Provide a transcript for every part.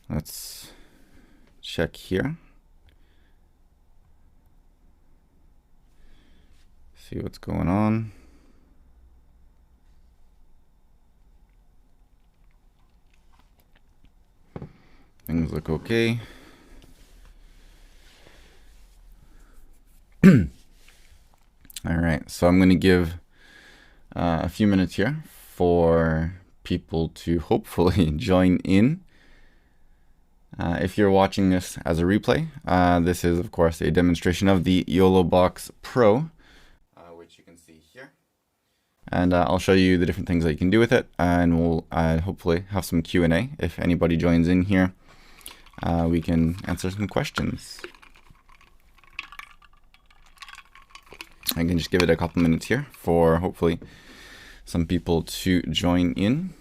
Let's check here. See what's going on. Things look okay. All right, so I'm going to give a few minutes here for people to hopefully join in. If you're watching this as a replay, this is of course a demonstration of the YoloBox Pro, which you can see here. And I'll show you the different things that you can do with it, and we'll hopefully have some Q&A. If anybody joins in here, we can answer some questions. I can just give it a couple minutes here for hopefully some people to join in.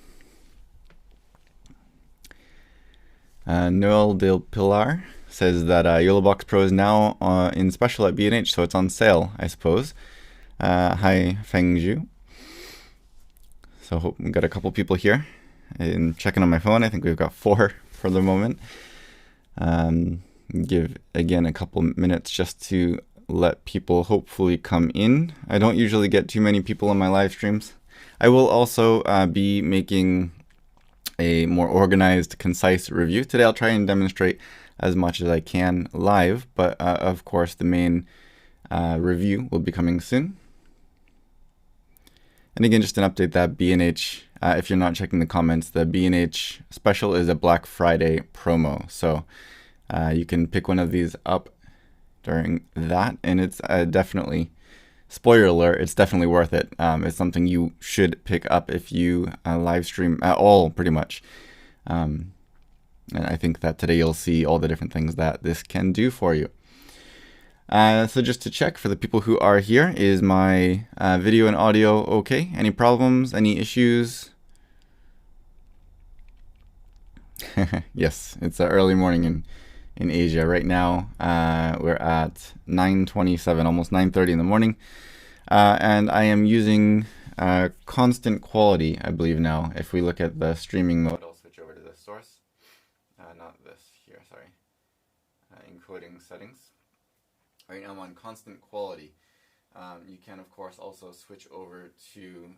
Noel Del Pilar says that YoloBox Pro is now in special at B&H, so it's on sale, I suppose. Hi, Fengju. So hope we got a couple people here. And checking on my phone, I think we've got 4 for the moment. Give again a couple minutes just to let people hopefully come in. I don't usually get too many people in my live streams. I will also be making a more organized, concise review. Today I'll try and demonstrate as much as I can live, but of course the main review will be coming soon. And again, just an update that B&H, if you're not checking the comments, the B&H special is a Black Friday promo. So you can pick one of these up during that, and it's definitely, spoiler alert, it's definitely worth it. It's something you should pick up if you live stream at all, pretty much. And I think that today you'll see all the different things that this can do for you. So just to check for the people who are here, is my video and audio okay? Any problems, any issues? Yes, it's early morning in Asia. Right now, we're at 9:27, almost 9:30 in the morning. And I am using constant quality, I believe now. If we look at the streaming mode, I'll switch over to this source. Not this here, sorry. Encoding settings. Right now I'm on constant quality. You can, of course, also switch over to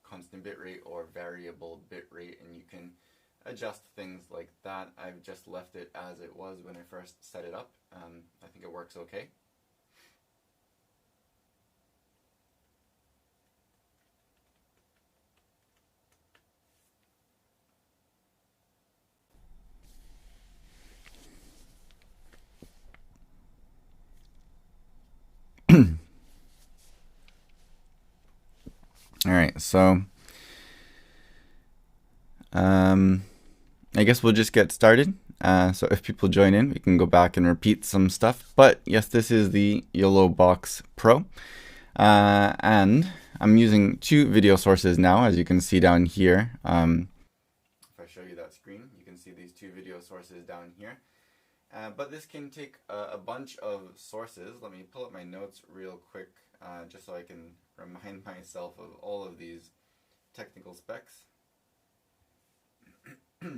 constant bitrate or variable bitrate, and you can adjust things like that. I've just left it as it was when I first set it up. I think it works okay. All right, so I guess we'll just get started. So if people join in, we can go back and repeat some stuff. But yes, this is the YoloBox Pro. And I'm using 2 video sources now, as you can see down here. If I show you that screen, you can see these 2 video sources down here. But this can take a bunch of sources. Let me pull up my notes real quick, just so I can remind myself of all of these technical specs. Where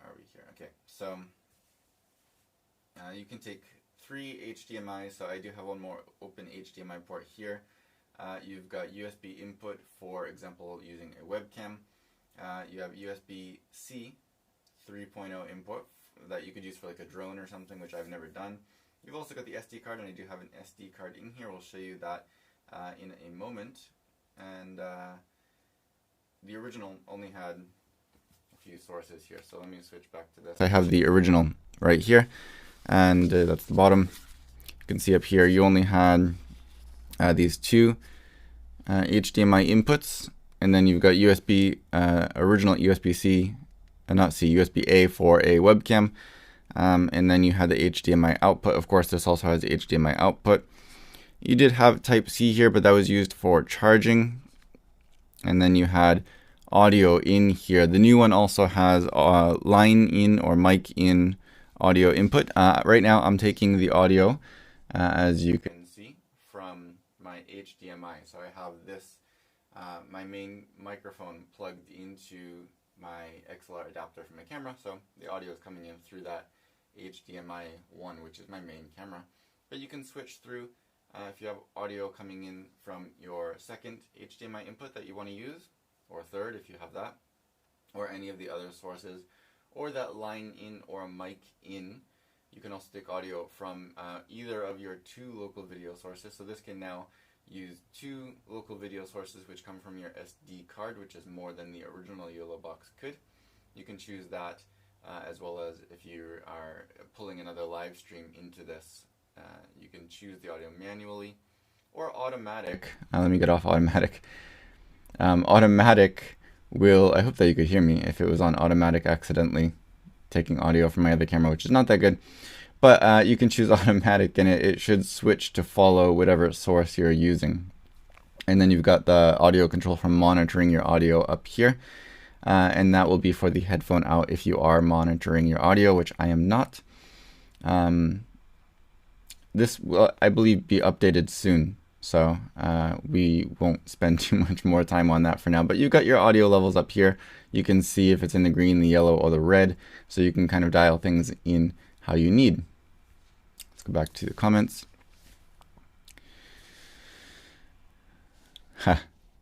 are we here? Okay, so you can take 3 HDMI, so I do have one more open HDMI port here. You've got USB input, for example, using a webcam. You have USB-C 3.0 input that you could use for like a drone or something, which I've never done. You've also got the SD card, and I do have an SD card in here. We'll show you that in a moment. And the original only had a few sources here, so let me switch back to this. I have the original right here, and that's the bottom. You can see up here you only had these 2 HDMI inputs, and then you've got USB, original USB-C, not C, USB-A for a webcam, and then you had the HDMI output. Of course, this also has HDMI output. You did have Type-C here, but that was used for charging. And then you had audio in here. The new one also has line in or mic in audio input. Right now I'm taking the audio, as you can see, from my HDMI. So I have this my main microphone plugged into my XLR adapter from my camera, so the audio is coming in through that HDMI 1, which is my main camera. But you can switch through if you have audio coming in from your second HDMI input that you want to use, or third if you have that, or any of the other sources, or that line in or a mic in. You can also take audio from either of your two local video sources. So this can now use two local video sources which come from your SD card, which is more than the original YoloBox could. You can choose that as well as if you are pulling another live stream into this, you can choose the audio manually or automatic. Let me get off automatic. Automatic will, I hope that you could hear me if it was on automatic accidentally taking audio from my other camera, which is not that good. But you can choose automatic and it should switch to follow whatever source you're using. And then you've got the audio control for monitoring your audio up here. And that will be for the headphone out if you are monitoring your audio, which I am not. This will, I believe, be updated soon. So we won't spend too much more time on that for now. But you've got your audio levels up here. You can see if it's in the green, the yellow, or the red. So you can kind of dial things in how you need. Let's go back to the comments.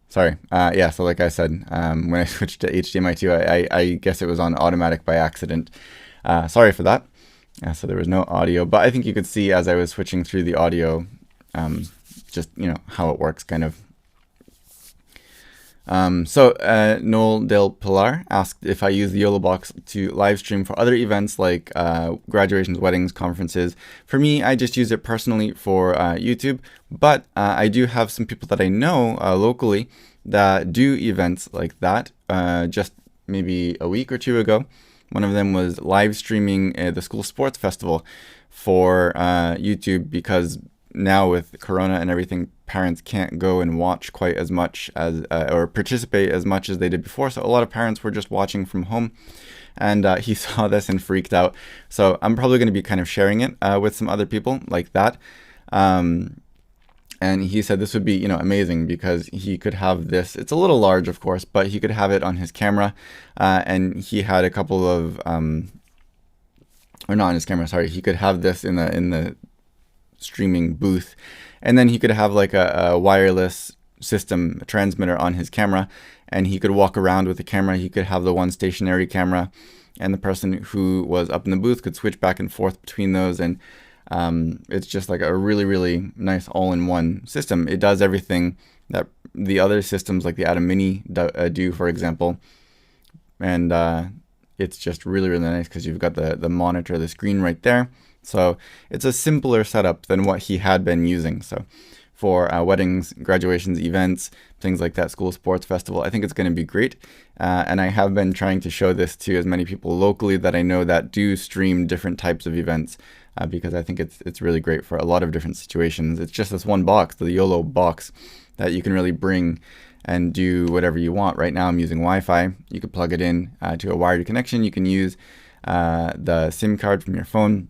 Sorry. Yeah, so like I said, when I switched to HDMI 2, I guess it was on automatic by accident. Sorry for that. So there was no audio, but I think you could see as I was switching through the audio, just, you know, how it works kind of. Noel Del Pilar asked if I use the YoloBox to live stream for other events like graduations, weddings, conferences. For me, I just use it personally for YouTube, but I do have some people that I know locally that do events like that. Just maybe a week or two ago, one of them was live streaming the school sports festival for YouTube, because now with Corona and everything, parents can't go and watch quite as much as or participate as much as they did before. So a lot of parents were just watching from home, and he saw this and freaked out. So I'm probably going to be kind of sharing it with some other people like that. And he said this would be, you know, amazing because he could have this. It's a little large, of course, but he could have it on his camera. And he had a couple of, or not on his camera, sorry. He could have this in the streaming booth, and then he could have like a wireless system, a transmitter on his camera, and he could walk around with the camera. He could have the one stationary camera, and the person who was up in the booth could switch back and forth between those, and it's just like a really, really nice all-in-one system. It does everything that the other systems like the ATEM Mini do, for example, and it's just really, really nice because you've got the monitor, the screen right there. So it's a simpler setup than what he had been using. So for weddings, graduations, events, things like that, school sports festival, I think it's going to be great. And I have been trying to show this to as many people locally that I know that do stream different types of events, because I think it's really great for a lot of different situations. It's just this one box, the YoloBox, that you can really bring and do whatever you want. Right now I'm using Wi-Fi. You could plug it in to a wired connection. You can use the SIM card from your phone.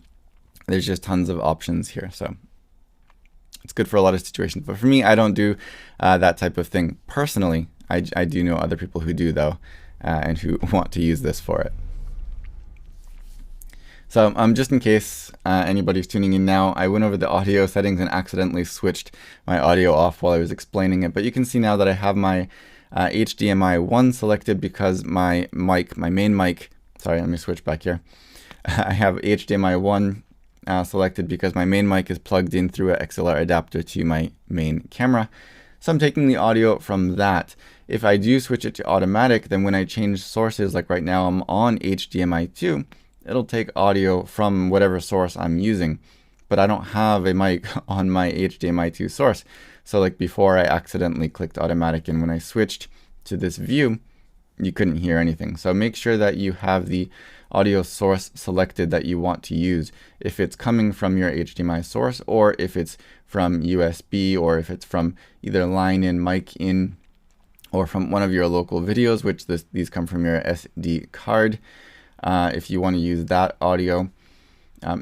There's just tons of options here, so it's good for a lot of situations. But for me, I don't do that type of thing personally. I do know other people who do, though, and who want to use this for it. So just in case anybody's tuning in now, I went over the audio settings and accidentally switched my audio off while I was explaining it. But you can see now that I have my HDMI 1 selected because my mic, my main mic, sorry, let me switch back here. I have HDMI 1 selected because my main mic is plugged in through an XLR adapter to my main camera. So I'm taking the audio from that. If I do switch it to automatic, then when I change sources, like right now I'm on HDMI 2, it'll take audio from whatever source I'm using. But I don't have a mic on my HDMI 2 source. So like before, I accidentally clicked automatic, and when I switched to this view, you couldn't hear anything. So make sure that you have the audio source selected that you want to use. If it's coming from your HDMI source, or if it's from USB, or if it's from either line in, mic in, or from one of your local videos, which these come from your SD card. If you want to use that audio,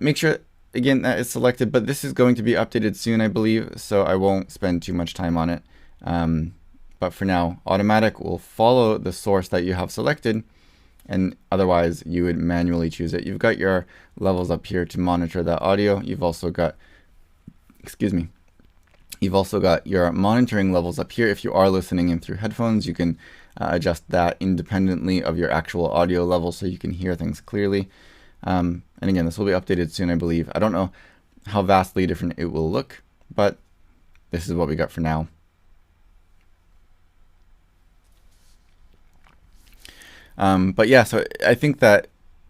make sure again that is selected, but this is going to be updated soon, I believe, so I won't spend too much time on it. but for now, automatic will follow the source that you have selected, and otherwise you would manually choose it. You've got your levels up here to monitor that audio. You've also got, you've also got your monitoring levels up here. If you are listening in through headphones, you can adjust that independently of your actual audio level so you can hear things clearly. And again, this will be updated soon, I believe. I don't know how vastly different it will look, but this is what we got for now. But yeah, so I think that,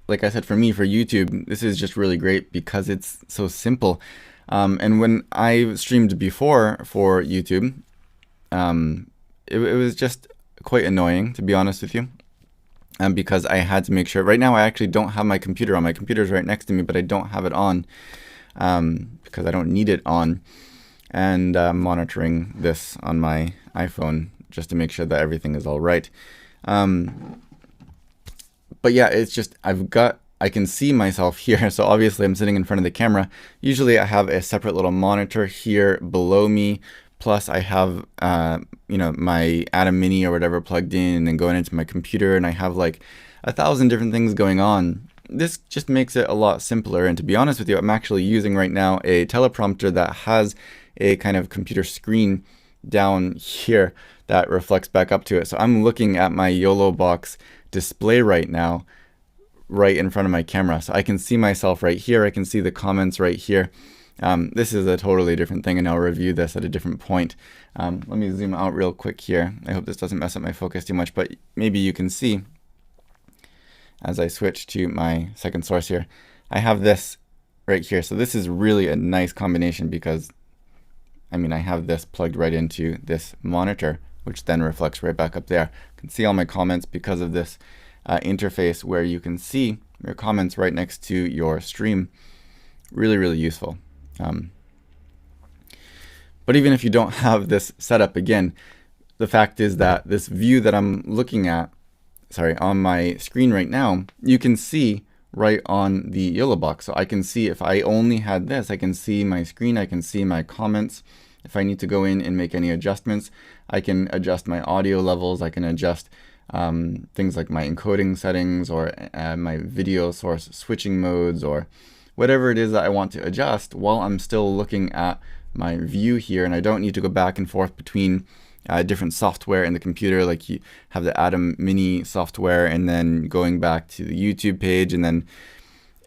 like I said, for me, for YouTube, this is just really great because it's so simple. And when I streamed before for YouTube, it was just quite annoying, to be honest with you, because I had to make sure. Right now, I actually don't have my computer on. My computer's right next to me, but I don't have it on because I don't need it on. And monitoring this on my iPhone just to make sure that everything is all right. But yeah, it's just, I can see myself here. So obviously I'm sitting in front of the camera. Usually I have a separate little monitor here below me. Plus I have, you know, my ATEM Mini or whatever plugged in and going into my computer, and I have like 1,000 different things going on. This just makes it a lot simpler. And to be honest with you, I'm actually using right now a teleprompter that has a kind of computer screen down here that reflects back up to it. So I'm looking at my YoloBox display right now, right in front of my camera. So I can see myself right here. I can see the comments right here. This is a totally different thing, and I'll review this at a different point. Let me zoom out real quick here. I hope this doesn't mess up my focus too much, but maybe you can see as I switch to my second source here, I have this right here. So this is really a nice combination because, I mean, I have this plugged right into this monitor, which then reflects right back up there. I can see all my comments because of this interface where you can see your comments right next to your stream. Really, really useful. But even if you don't have this set up, again, the fact is that this view that I'm looking at, on my screen right now, you can see right on the YoloBox. So I can see, if I only had this, I can see my screen, I can see my comments. If I need to go in and make any adjustments, I can adjust my audio levels, I can adjust things like my encoding settings or my video source switching modes or whatever it is that I want to adjust while I'm still looking at my view here, and I don't need to go back and forth between different software in the computer, like you have the ATEM Mini software and then going back to the YouTube page, and then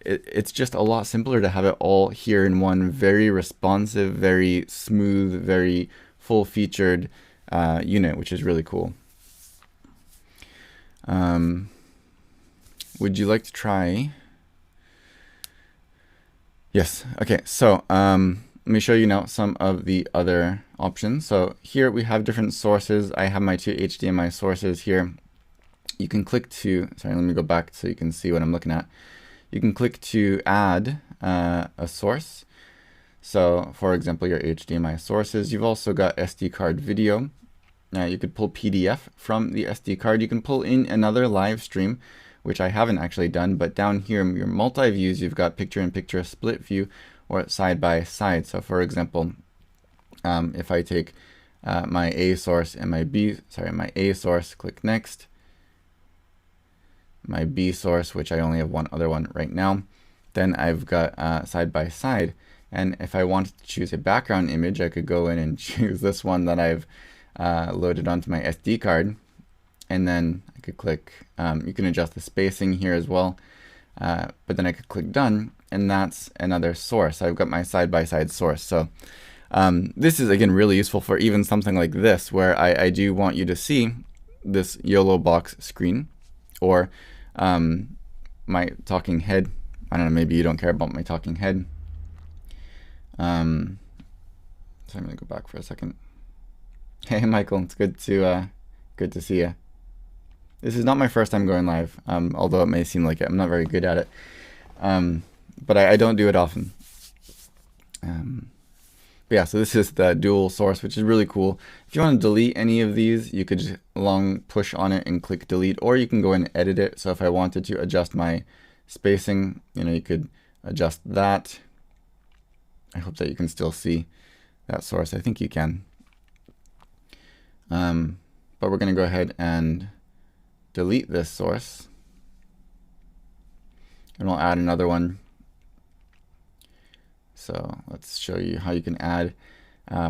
it's just a lot simpler to have it all here in one very responsive, very smooth, very full-featured unit, which is really cool. Would you like to try? Yes. Okay. So let me show you now some of the other options. So here we have different sources. I have my two HDMI sources here. You can click to, let me go back so you can see what I'm looking at. You can click to add a source. So for example, your HDMI sources. You've also got SD card video. You could pull PDF from the SD card. You can pull in another live stream, which I haven't actually done, but down here in your multi-views, you've got picture-in-picture, split view, or side-by-side. So for example, if I take my A source and my my A source, click next, my B source, which I only have one other one right now, then I've got side-by-side. And if I wanted to choose a background image, I could go in and choose this one that I've loaded onto my SD card, and then I could click, you can adjust the spacing here as well, but then I could click done, and that's another source. I've got my side-by-side source. So this is, again, really useful for even something like this, where I do want you to see this YoloBox screen, or my talking head. I don't know, maybe you don't care about my talking head. So I'm gonna go back for a second. Hey Michael, it's good to see you. This is not my first time going live, although it may seem like it. I'm not very good at it, but I don't do it often. But yeah, so this is the dual source, which is really cool. If you want to delete any of these, you could just long push on it and click delete, or you can go and edit it. So if I wanted to adjust my spacing, you could adjust that. I hope that you can still see that source. I think you can. but we're going to go ahead and delete this source. And we'll add another one. So let's show you how you can add,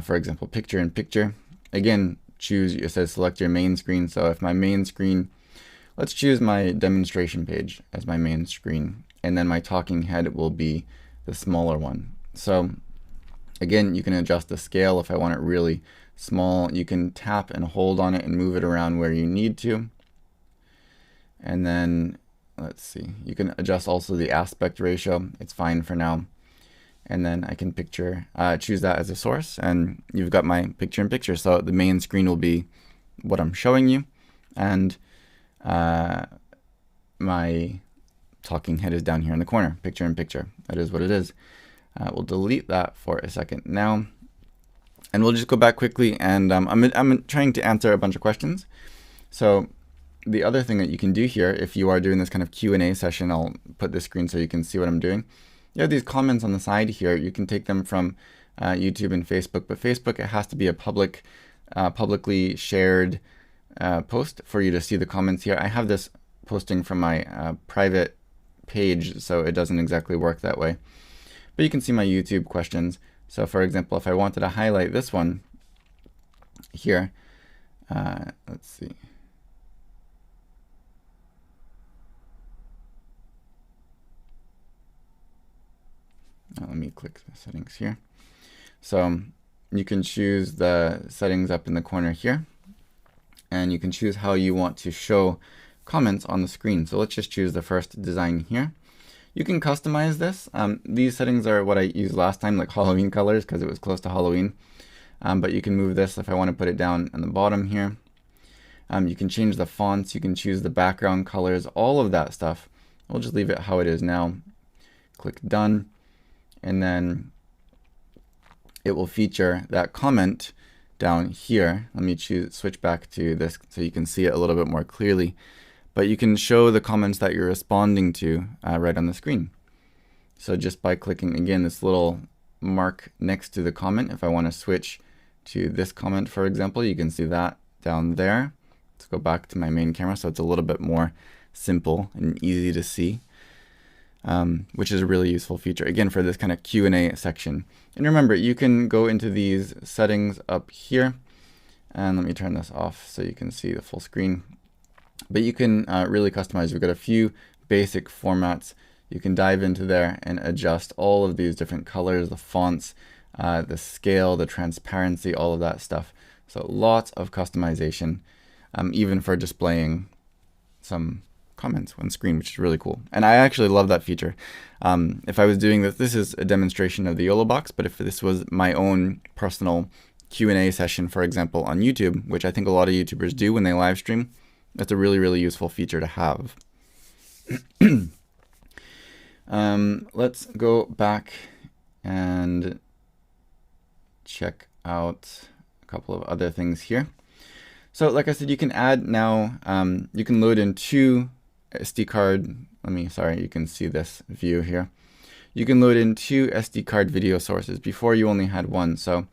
for example, picture in picture. Again, choose, it says select your main screen. So if my main screen, let's choose my demonstration page as my main screen. And then my talking head will be the smaller one. So again, you can adjust the scale. If I want it really small, you can tap and hold on it and move it around where you need to. And then let's see, you can adjust also the aspect ratio. It's fine for now. And then I can choose that as a source, and you've got my picture in picture. So the main screen will be what I'm showing you, and my talking head is down here in the corner, picture in picture. That is what it is. We'll delete that for a second now, and we'll just go back quickly, and I'm trying to answer a bunch of questions. So the other thing that you can do here, if you are doing this kind of Q&A session, I'll put this screen so you can see what I'm doing. You have these comments on the side here. You can take them from YouTube and Facebook, but Facebook, it has to be a publicly shared post for you to see the comments here. I have this posting from my private page, so it doesn't exactly work that way. But you can see my YouTube questions. So for example, if I wanted to highlight this one here, let's see. Let me click the settings here. So you can choose the settings up in the corner here, and you can choose how you want to show comments on the screen. So let's just choose the first design here. You can customize this. These settings are what I used last time, like Halloween colors, because it was close to Halloween. But you can move this if I want to put it down on the bottom here. You can change the fonts, you can choose the background colors, all of that stuff. We'll just leave it how it is now. Click done. And then it will feature that comment down here. Let me switch back to this so you can see it a little bit more clearly. But you can show the comments that you're responding to right on the screen. So just by clicking, again, this little mark next to the comment, if I want to switch to this comment, for example, you can see that down there. Let's go back to my main camera so it's a little bit more simple and easy to see. Which is a really useful feature, again, for this kind of Q&A section. And remember, you can go into these settings up here, and let me turn this off so you can see the full screen. But you can really customize. We've got a few basic formats. You can dive into there and adjust all of these different colors, the fonts, the scale, the transparency, all of that stuff. So lots of customization, even for displaying some comments on screen, which is really cool. And I actually love that feature. If I was doing this is a demonstration of the YoloBox, but if this was my own personal Q&A session, for example, on YouTube, which I think a lot of YouTubers do when they live stream, that's a really, really useful feature to have. Let's go back and check out a couple of other things here. So like I said, you can add now, you can load in 2 SD card, you can see this view here. You can load in 2 SD card video sources. Before you only had 1. So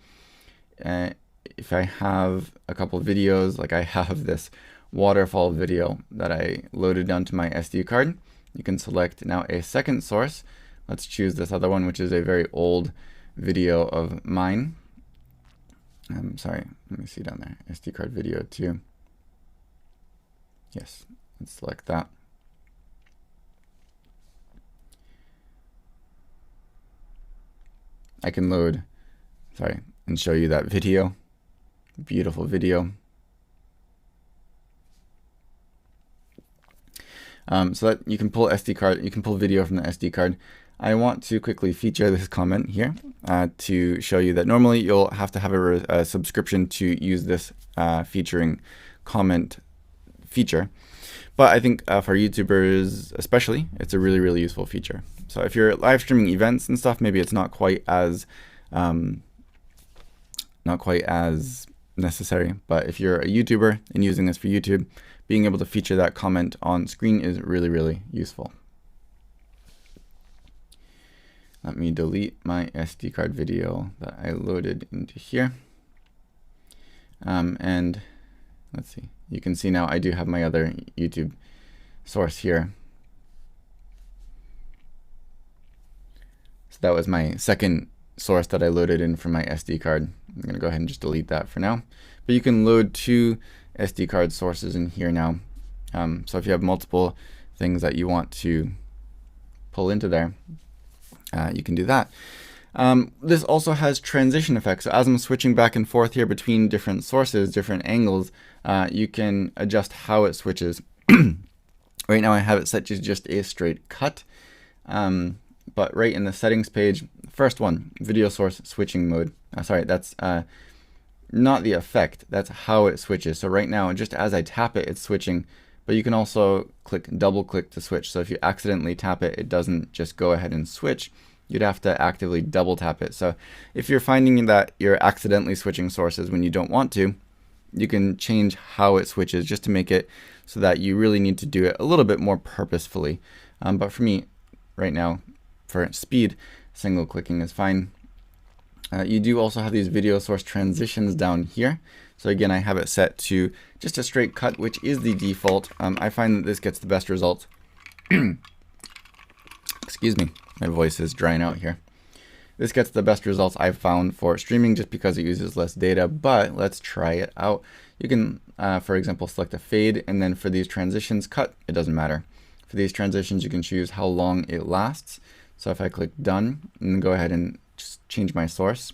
if I have a couple of videos, like I have this waterfall video that I loaded onto my SD card, you can select now a second source. Let's choose this other one, which is a very old video of mine. Let me see down there, SD card video 2. Yes, let's select that. I can load, and show you that video. Beautiful video. So that you can pull SD card, you can pull video from the SD card. I want to quickly feature this comment here to show you that normally you'll have to have a subscription to use this featuring comment feature. But I think for YouTubers especially, it's a really, really useful feature. So if you're live streaming events and stuff, maybe it's not quite as necessary. But if you're a YouTuber and using this for YouTube, being able to feature that comment on screen is really, really useful. Let me delete my SD card video that I loaded into here. And let's see. You can see now I do have my other YouTube source here. So that was my second source that I loaded in from my SD card. I'm going to go ahead and just delete that for now. But you can load 2 SD card sources in here now. So if you have multiple things that you want to pull into there, you can do that. This also has transition effects. So as I'm switching back and forth here between different sources, different angles, you can adjust how it switches. Right now I have it set to just a straight cut. But right in the settings page, first one, video source switching mode. Sorry, that's not the effect, that's how it switches. So right now, just as I tap it, it's switching, but you can also double click to switch. So if you accidentally tap it, it doesn't just go ahead and switch. You'd have to actively double tap it. So if you're finding that you're accidentally switching sources when you don't want to, you can change how it switches just to make it so that you really need to do it a little bit more purposefully. But for me, right now, for speed, single clicking is fine. You do also have these video source transitions down here. So again, I have it set to just a straight cut, which is the default. I find that this gets the best results. Excuse me, my voice is drying out here. This gets the best results I've found for streaming just because it uses less data, but let's try it out. You can, for example, select a fade, and then for these transitions, cut, it doesn't matter. For these transitions, you can choose how long it lasts. So if I click done and go ahead and just change my source,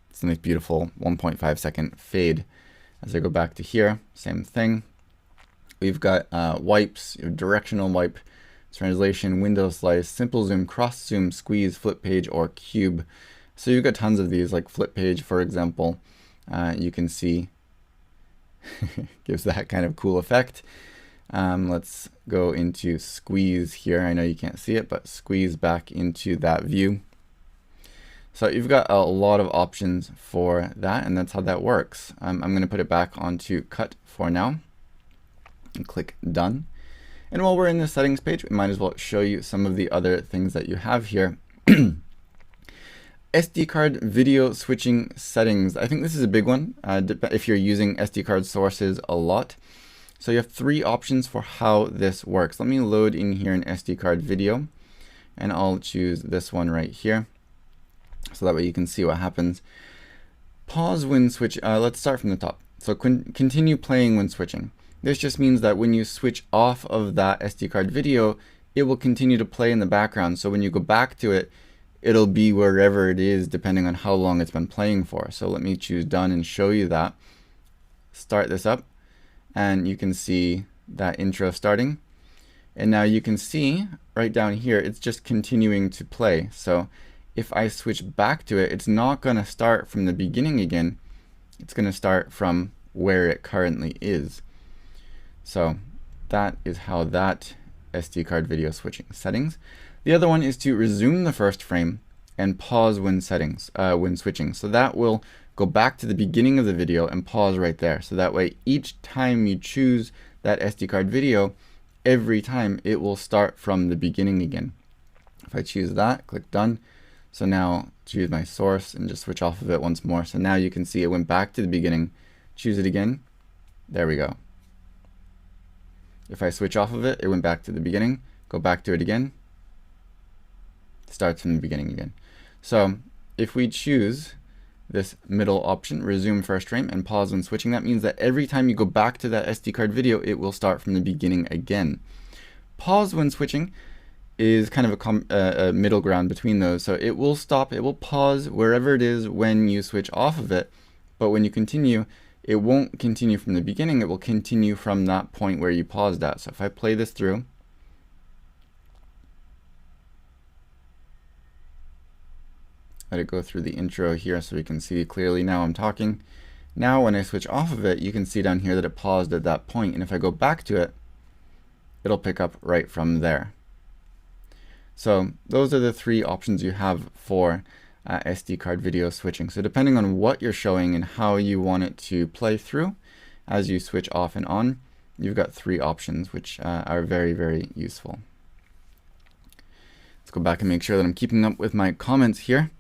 it's a nice beautiful 1.5 second fade. As I go back to here, same thing. We've got wipes, directional wipe, translation, window slice, simple zoom, cross zoom, squeeze, flip page, or cube. So you've got tons of these, like flip page, for example. You can see gives that kind of cool effect. Let's go into squeeze here. I know you can't see it, but squeeze back into that view. So you've got a lot of options for that, and that's how that works. I'm going to put it back onto cut for now and click done. And while we're in the settings page, we might as well show you some of the other things that you have here. SD card video switching settings. I think this is a big one if you're using SD card sources a lot. So you have 3 options for how this works. Let me load in here an SD card video, and I'll choose this one right here. So that way you can see what happens. Pause when switch. Let's start from the top. So continue playing when switching. This just means that when you switch off of that SD card video, it will continue to play in the background. So when you go back to it, it'll be wherever it is depending on how long it's been playing for. So let me choose done and show you that. Start this up, and you can see that intro starting. And now you can see right down here, it's just continuing to play. So if I switch back to it, it's not going to start from the beginning again. It's going to start from where it currently is. So that is how that SD card video switching settings. The other one is to resume the first frame and pause when switching. So that will go back to the beginning of the video and pause right there. So that way, each time you choose that SD card video, every time it will start from the beginning again. If I choose that, click done. So now choose my source and just switch off of it once more. So now you can see it went back to the beginning. Choose it again. There we go. If I switch off of it, it went back to the beginning. Go back to it again. Starts from the beginning again. So if we choose this middle option, resume first frame and pause when switching, that means that every time you go back to that SD card video, it will start from the beginning again. Pause when switching is kind of a middle ground between those. So it will stop, it will pause wherever it is when you switch off of it. But when you continue, it won't continue from the beginning, it will continue from that point where you paused at. So if I play this through, let it go through the intro here so we can see clearly now I'm talking. Now when I switch off of it, you can see down here that it paused at that point. And if I go back to it, it'll pick up right from there. So those are the 3 options you have for SD card video switching. So depending on what you're showing and how you want it to play through as you switch off and on, you've got 3 options which are very, very useful. Let's go back and make sure that I'm keeping up with my comments here.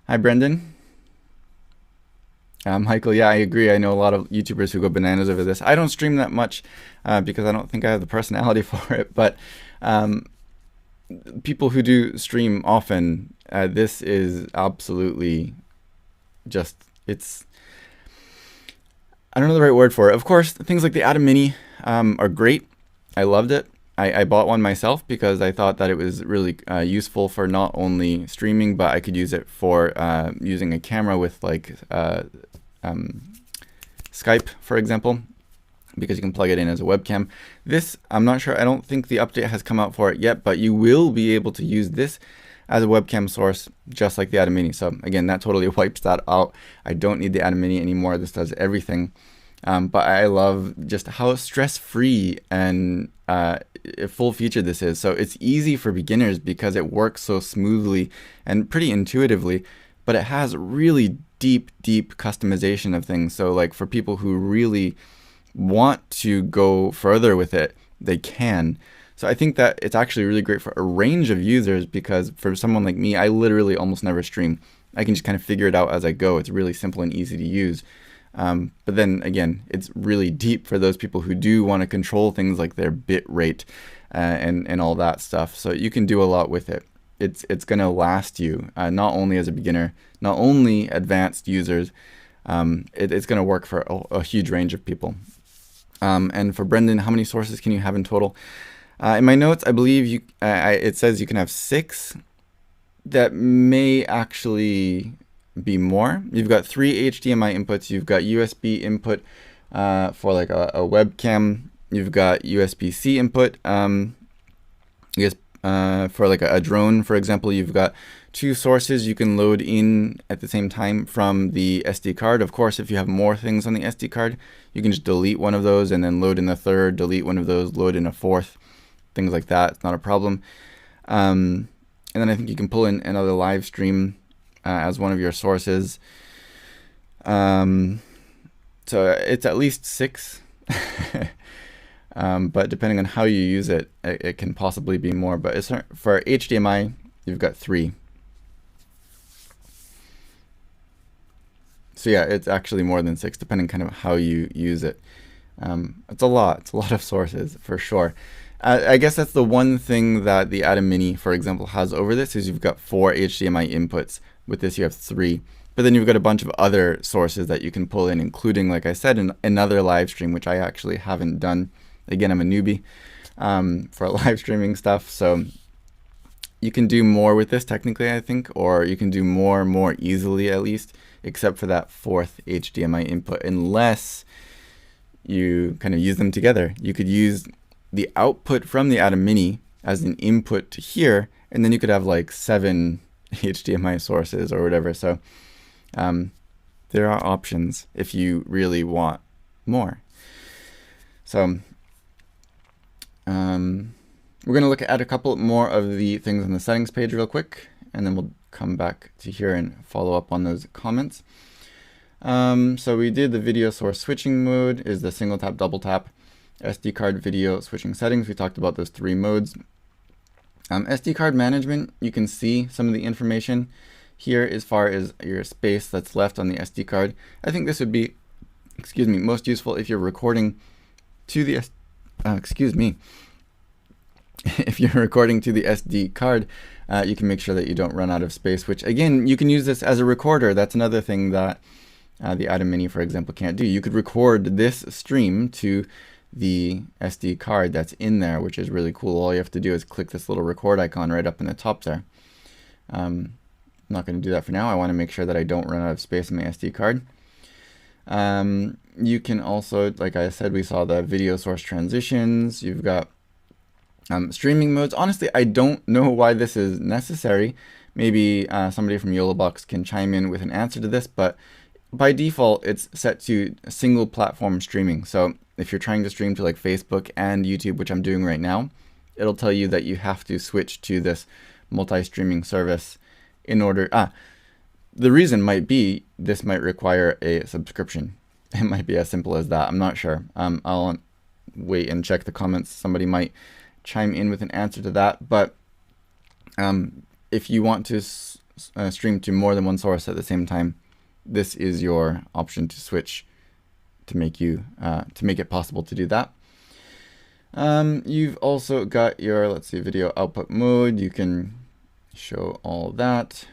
Hi, Brendan. Michael, yeah, I agree. I know a lot of YouTubers who go bananas over this. I don't stream that much because I don't think I have the personality for it. But people who do stream often, this is absolutely just, I don't know the right word for it. Of course, things like the ATEM Mini are great. I loved it. I bought one myself because I thought that it was really useful for not only streaming, but I could use it for using a camera with like Skype, for example, because you can plug it in as a webcam. This, I'm not sure, I don't think the update has come out for it yet, but you will be able to use this as a webcam source, just like the ATEM Mini. So again, that totally wipes that out. I don't need the ATEM Mini anymore. This does everything. But I love just how stress-free and full featured this is. So it's easy for beginners because it works so smoothly and pretty intuitively, but it has really deep customization of things. So like for people who really want to go further with it, they can. So I think that it's actually really great for a range of users, because for someone like me, I literally almost never stream. I can just kind of figure it out as I go. It's really simple and easy to use. But then again, it's really deep for those people who do want to control things like their bit rate and all that stuff. So you can do a lot with it. It's going to last you, not only as a beginner, not only advanced users. It's going to work for a huge range of people. And for Brendan, how many sources can you have in total? In my notes, I believe it says you can have 6. That may actually be more. You've got 3 HDMI inputs. You've got USB input for like a webcam. You've got USB-C input. For like a drone, for example, you've got 2 sources you can load in at the same time from the SD card. Of course, if you have more things on the SD card, you can just delete one of those and then load in the third, delete one of those, load in a fourth, things like that. It's not a problem. And then I think you can pull in another live stream as one of your sources. So it's at least 6. But depending on how you use it, it can possibly be more. But it's, for HDMI, you've got 3. So yeah, it's actually more than 6, depending kind of how you use it. It's a lot. It's a lot of sources, for sure. I guess that's the one thing that the ATEM Mini, for example, has over this, is you've got 4 HDMI inputs. With this, you have 3. But then you've got a bunch of other sources that you can pull in, including, like I said, another live stream, which I actually haven't done. Again, I'm a newbie for live streaming stuff. So you can do more with this technically, I think, or you can do more easily at least, except for that 4th HDMI input, unless you kind of use them together. You could use the output from the ATEM Mini as an input to here, and then you could have like 7 HDMI sources or whatever. So there are options if you really want more. So we're going to look at a couple more of the things on the settings page real quick, and then we'll come back to here and follow up on those comments. So we did the video source switching mode is the single tap, double tap. SD card video switching settings, we talked about those 3 modes. SD card management, you can see some of the information here as far as your space that's left on the SD card. I think this would be, most useful if you're recording to the if you're recording to the SD card, you can make sure that you don't run out of space, which again, you can use this as a recorder. That's another thing that the ATEM Mini, for example, can't do. You could record this stream to the SD card that's in there, which is really cool. All you have to do is click this little record icon right up in the top there. I'm not going to do that for now. I want to make sure that I don't run out of space in my SD card. You can also, like I said, we saw the video source transitions. You've got streaming modes. Honestly, I don't know why this is necessary. Maybe somebody from YoloBox can chime in with an answer to this, but by default, it's set to single platform streaming. So if you're trying to stream to like Facebook and YouTube, which I'm doing right now, it'll tell you that you have to switch to this multi-streaming service in order. The reason might be this might require a subscription. It might be as simple as that. I'm not sure. I'll wait and check the comments. Somebody might chime in with an answer to that. But if you want to stream to more than one source at the same time, this is your option to switch to make it possible to do that. You've also got your, let's see, video output mode. You can show all that.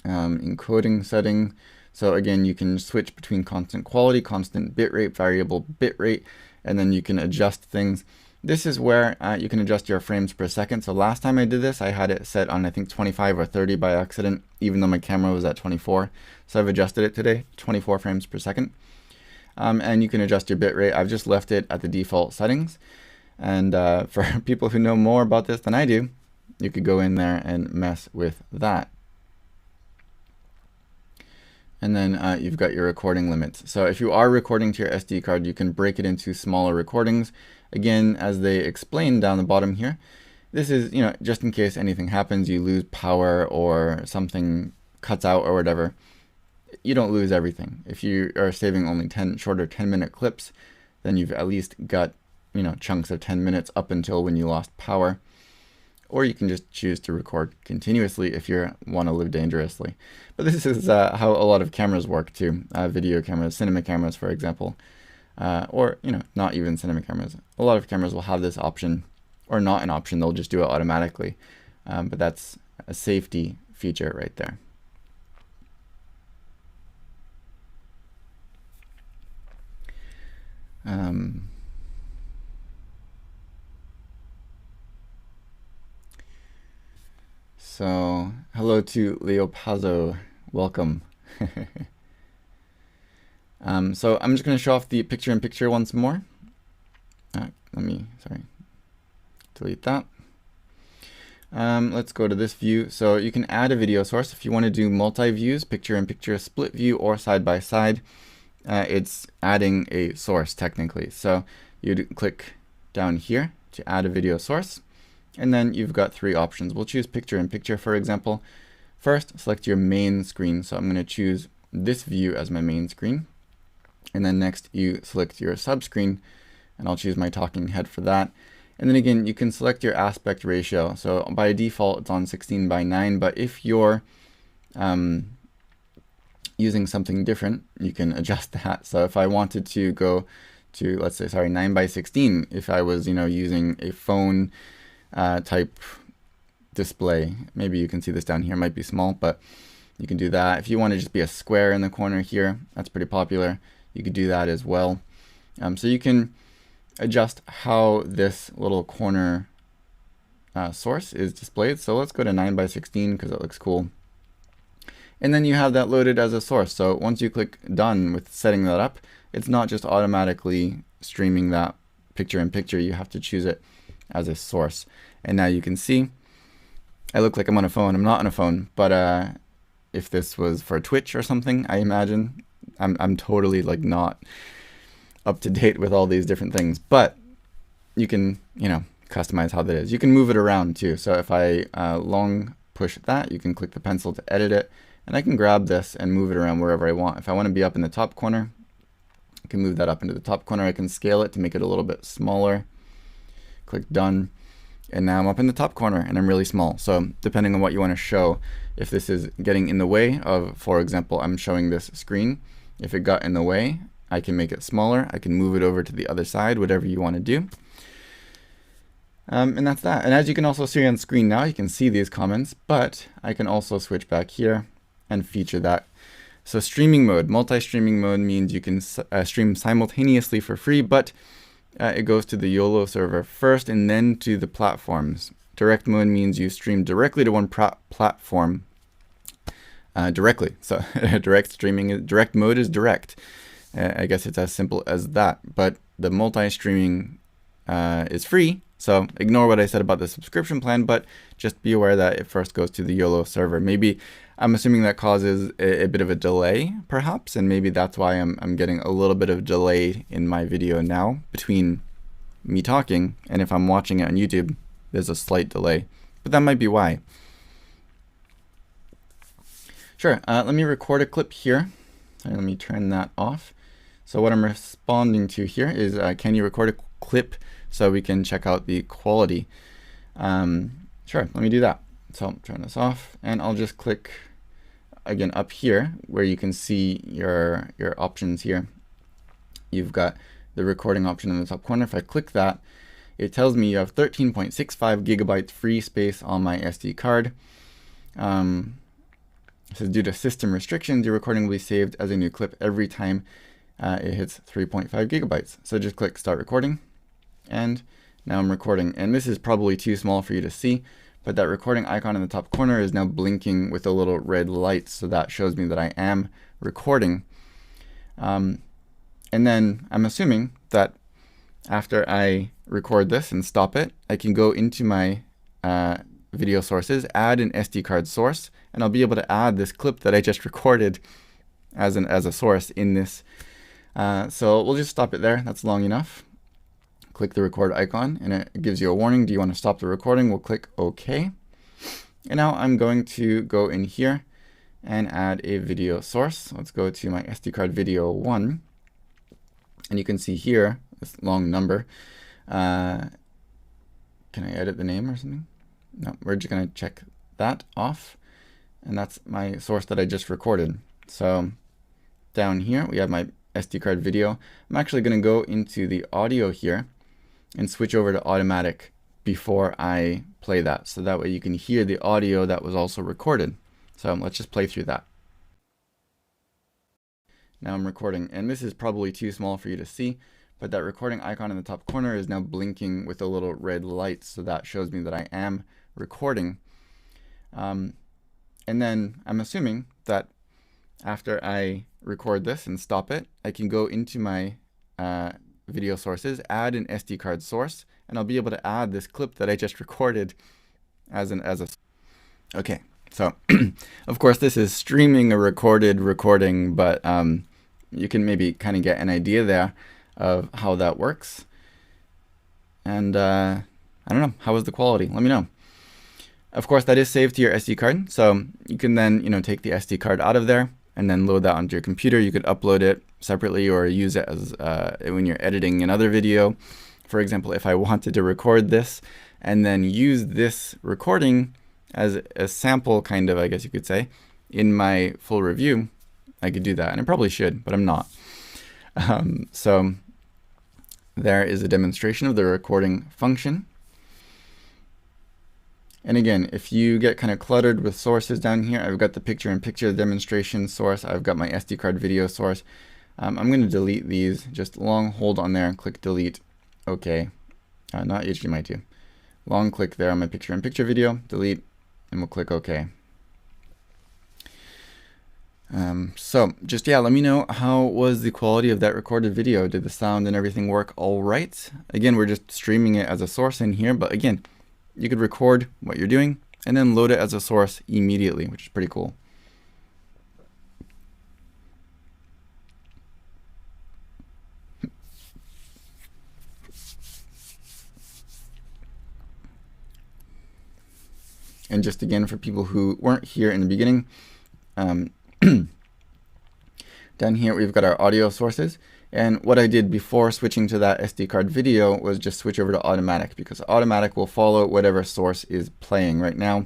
Encoding setting. So again, you can switch between constant quality, constant bitrate, variable bitrate, and then you can adjust things. This is where you can adjust your frames per second. So last time I did this, I had it set on I think 25 or 30 by accident, even though my camera was at 24. So I've adjusted it today, 24 frames per second. And you can adjust your bitrate. I've just left it at the default settings. And for people who know more about this than I do, you could go in there and mess with that. And then you've got your recording limits. So if you are recording to your SD card, you can break it into smaller recordings. Again, as they explain down the bottom here, this is, just in case anything happens, you lose power or something cuts out or whatever, you don't lose everything. If you are saving only shorter 10-minute clips, then you've at least got, chunks of 10 minutes up until when you lost power. Or you can just choose to record continuously if you want to live dangerously. But this is how a lot of cameras work too. Video cameras, cinema cameras, for example. Or, not even cinema cameras. A lot of cameras will have this option, or not an option, they'll just do it automatically. But that's a safety feature right there. So, hello to Leo Pazzo, welcome. So I'm just going to show off the picture-in-picture once more. Delete that. Let's go to this view. So you can add a video source if you want to do multi-views, picture-in-picture, split view, or side-by-side. It's adding a source technically. So you'd click down here to add a video source. And then you've got three options. We'll choose picture-in-picture, for example. First, select your main screen. So I'm going to choose this view as my main screen. And then next, you select your subscreen, and I'll choose my talking head for that. And then again, you can select your aspect ratio. So by default, it's on 16:9, but if you're using something different, you can adjust that. So if I wanted to go to, let's say, 9:16, if I was, using a phone type display. Maybe you can see this down here, it might be small, but you can do that. If you want to just be a square in the corner here, that's pretty popular. You could do that as well. So you can adjust how this little corner source is displayed. So let's go to 9:16 because it looks cool. And then you have that loaded as a source. So once you click done with setting that up, it's not just automatically streaming that picture-in-picture. You have to choose it as a source. And now you can see I look like I'm on a phone. I'm not on a phone, but if this was for Twitch or something, I imagine I'm totally like not up to date with all these different things, but you can customize how that is. You can move it around too. So if I long push that, you can click the pencil to edit it, and I can grab this and move it around wherever I want. If I want to be up in the top corner, I can move that up into the top corner. I can scale it to make it a little bit smaller. Click done, and now I'm up in the top corner and I'm really small. So depending on what you want to show, if this is getting in the way of, for example, I'm showing this screen, if it got in the way, I can make it smaller. I can move it over to the other side, whatever you want to do. And that's that. And as you can also see on screen now, you can see these comments, but I can also switch back here and feature that. So streaming mode, multi-streaming mode means you can stream simultaneously for free, but it goes to the YOLO server first and then to the platforms. Direct mode means you stream directly to one platform directly. So direct mode is direct. I guess it's as simple as that. But the multi-streaming is free. So ignore what I said about the subscription plan, but just be aware that it first goes to the YOLO server. Maybe I'm assuming that causes a bit of a delay, perhaps, and maybe that's why I'm getting a little bit of delay in my video now between me talking, and if I'm watching it on YouTube, there's a slight delay, but that might be why. Sure, let me record a clip here. Sorry, let me turn that off. So what I'm responding to here is, can you record a clip so we can check out the quality? Sure, let me do that. So I'll turn this off, and I'll just click again, up here where you can see your options here, you've got the recording option in the top corner. If I click that, it tells me you have 13.65 gigabytes free space on my SD card. It says due to system restrictions, your recording will be saved as a new clip every time it hits 3.5 gigabytes. So just click start recording, and now I'm recording. And this is probably too small for you to see, but that recording icon in the top corner is now blinking with a little red light, so that shows me that I am recording. And then I'm assuming that after I record this and stop it, I can go into my video sources, add an SD card source, and I'll be able to add this clip that I just recorded as a source in this. So we'll just stop it there. That's long enough. Click the record icon, and it gives you a warning. Do you want to stop the recording? We'll click OK. And now I'm going to go in here and add a video source. Let's go to my SD card video 1. And you can see here, this long number. Can I edit the name or something? No, we're just going to check that off. And that's my source that I just recorded. So down here, we have my SD card video. I'm actually going to go into the audio here and switch over to automatic before I play that. So that way you can hear the audio that was also recorded. So let's just play through that. Now I'm recording, and this is probably too small for you to see, but that recording icon in the top corner is now blinking with a little red light, so that shows me that I am recording. And then I'm assuming that after I record this and stop it, I can go into my video sources, add an SD card source, and I'll be able to add this clip that I just recorded as a. Okay, so of course this is streaming a recorded recording, but you can maybe kind of get an idea there of how that works. And I don't know, how was the quality? Let me know. Of course, that is saved to your SD card, so you can then take the SD card out of there and then load that onto your computer. You could upload it separately or use it as when you're editing another video. For example, if I wanted to record this and then use this recording as a sample, kind of, I guess you could say, in my full review, I could do that. And I probably should, but I'm not. So there is a demonstration of the recording function. And again, if you get kind of cluttered with sources down here, I've got the picture-in-picture demonstration source. I've got my SD card video source. I'm going to delete these. Just long hold on there and click delete. OK. Not HDMI 2. Long click there on my picture-in-picture video, delete, and we'll click OK. So just, yeah, let me know, how was the quality of that recorded video? Did the sound and everything work all right? Again, we're just streaming it as a source in here, but again, you could record what you're doing and then load it as a source immediately, which is pretty cool. And just again, for people who weren't here in the beginning, down here we've got our audio sources. And what I did before switching to that SD card video was just switch over to automatic, because automatic will follow whatever source is playing. Right now,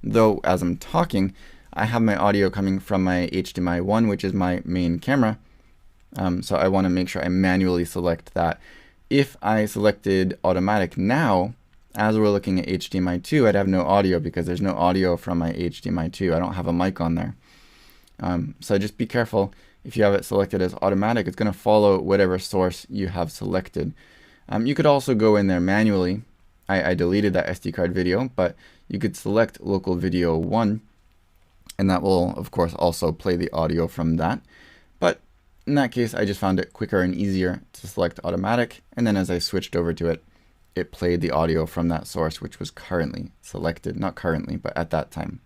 though, as I'm talking, I have my audio coming from my HDMI 1, which is my main camera. So I want to make sure I manually select that. If I selected automatic now, as we're looking at HDMI 2, I'd have no audio because there's no audio from my HDMI 2. I don't have a mic on there. So just be careful. If you have it selected as automatic, it's going to follow whatever source you have selected. You could also go in there manually. I deleted that SD card video, but you could select local video 1, and that will, of course, also play the audio from that. But in that case, I just found it quicker and easier to select automatic, and then as I switched over to it, it played the audio from that source, which was currently selected. Not currently, but at that time.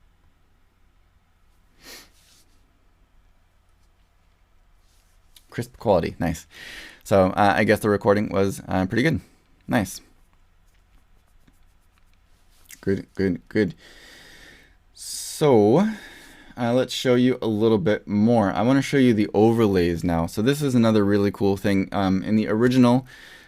Crisp quality, nice. So I guess the recording was pretty good. Nice. Good, good, good. So let's show you a little bit more. I want to show you the overlays now. So this is another really cool thing. In the original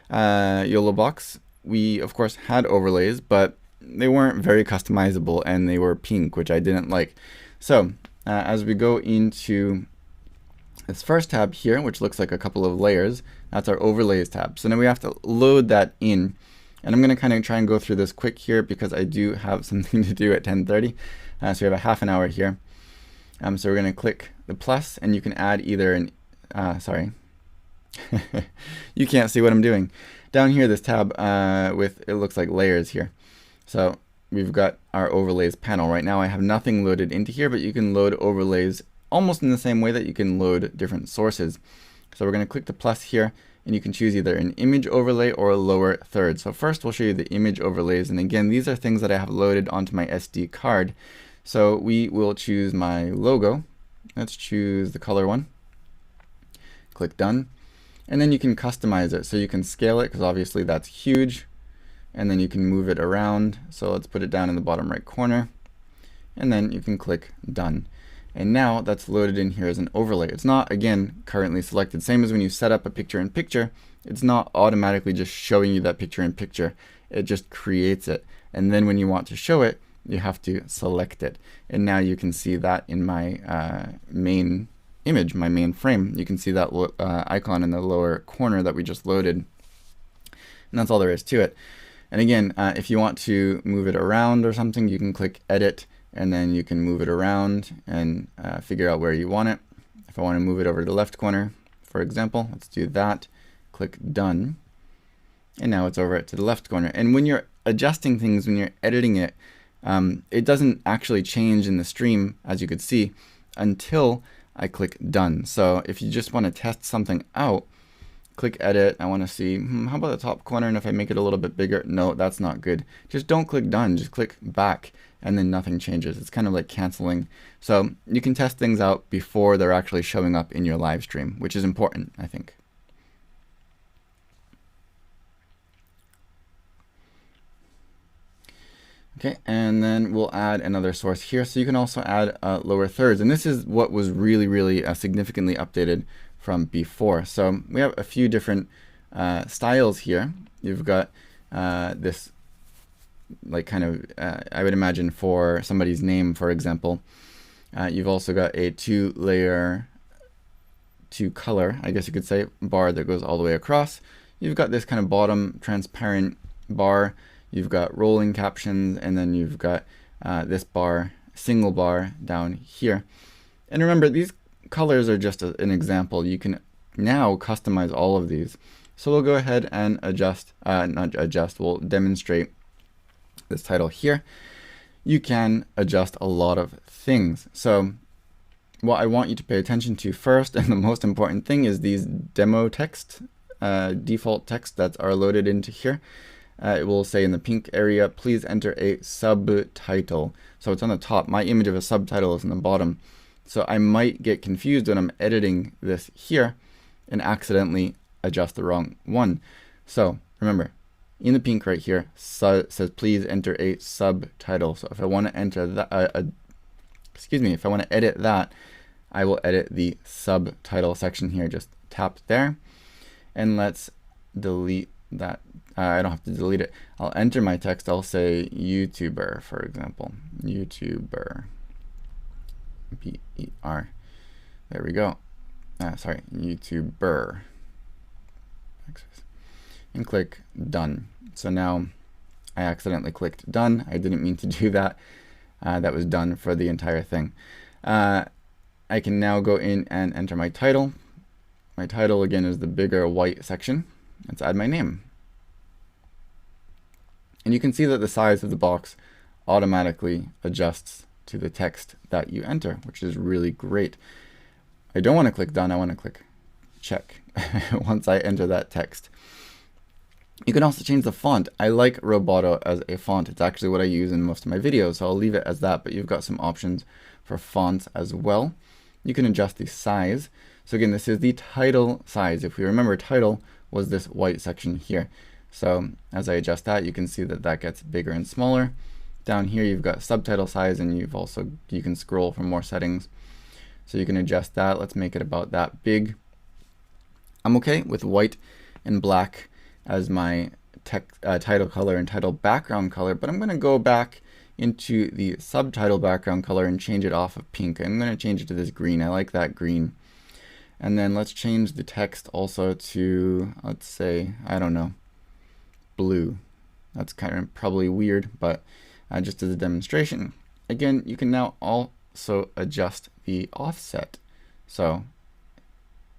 YoloBox, we of course had overlays, but they weren't very customizable and they were pink, which I didn't like. So as we go into this first tab here, which looks like a couple of layers, that's our overlays tab. So now we have to load that in. And I'm going to kind of try and go through this quick here because I do have something to do at 10:30. So we have a half an hour here. So we're going to click the plus, and you can add either an, sorry, you can't see what I'm doing. Down here, this tab with, it looks like layers here. So we've got our overlays panel. Right now I have nothing loaded into here, but you can load overlays almost in the same way that you can load different sources. So we're going to click the plus here, and you can choose either an image overlay or a lower third. So first we'll show you the image overlays, and again, these are things that I have loaded onto my SD card. So we will choose my logo. Let's choose the color one. Click done. And then you can customize it. So you can scale it, because obviously that's huge. And then you can move it around. So let's put it down in the bottom right corner. And then you can click done. And now that's loaded in here as an overlay. It's not, again, currently selected. Same as when you set up a picture-in-picture, it's not automatically just showing you that picture-in-picture. It just creates it. And then when you want to show it, you have to select it. And now you can see that in my main image, my main frame. You can see that icon in the lower corner that we just loaded. And that's all there is to it. And again, if you want to move it around or something, you can click Edit, and then you can move it around and figure out where you want it. If I want to move it over to the left corner, for example, let's do that. Click Done. And now it's over to the left corner. And when you're adjusting things, when you're editing it, it doesn't actually change in the stream, as you could see, until I click Done. So if you just want to test something out, click Edit. I want to see, how about the top corner? And if I make it a little bit bigger, no, that's not good. Just don't click Done. Just click back, and then nothing changes. It's kind of like canceling. So you can test things out before they're actually showing up in your live stream, which is important, I think. Okay, and then we'll add another source here. So you can also add lower thirds. And this is what was really significantly updated from before. So we have a few different styles here. You've got this, like kind of, I would imagine for somebody's name, for example. You've also got a two-layer, two-color, I guess you could say, bar that goes all the way across. You've got this kind of bottom transparent bar. You've got rolling captions, and then you've got this bar, single bar down here. And remember, these colors are just an example. You can now customize all of these. So we'll go ahead and adjust, not adjust, we'll demonstrate this title here. You can adjust a lot of things. So what I want you to pay attention to first, and the most important thing, is these demo text, default text that are loaded into here. It will say in the pink area, please enter a subtitle. So it's on the top. My image of a subtitle is in the bottom. So I might get confused when I'm editing this here and accidentally adjust the wrong one. So remember, in the pink right here, it says please enter a subtitle. So if I want to enter that, if I want to edit that, I will edit the subtitle section here. Just tap there, and let's delete that. I don't have to delete it. I'll enter my text. I'll say YouTuber, for example. YouTuber. B-E-R. There we go. Sorry, YouTuber. And click Done. So now I accidentally clicked Done. I didn't mean to do that. That was done for the entire thing. I can now go in and enter my title. My title, again, is the bigger white section. Let's add my name. And you can see that the size of the box automatically adjusts to the text that you enter, which is really great. I don't want to click Done. I want to click Check once I enter that text. You can also change the font. I like Roboto as a font. It's actually what I use in most of my videos, so I'll leave it as that, but you've got some options for fonts as well. You can adjust the size. So again, this is the title size. If we remember, title was this white section here. So as I adjust that, you can see that that gets bigger and smaller. Down here, you've got subtitle size, and you can scroll for more settings. So you can adjust that. Let's make it about that big. I'm okay with white and black as my title color and title background color, but I'm going to go back into the subtitle background color and change it off of pink. I'm going to change it to this green. I like that green. And then let's change the text also to, let's say, I don't know, blue. That's kind of probably weird, but just as a demonstration. Again, you can now also adjust the offset. So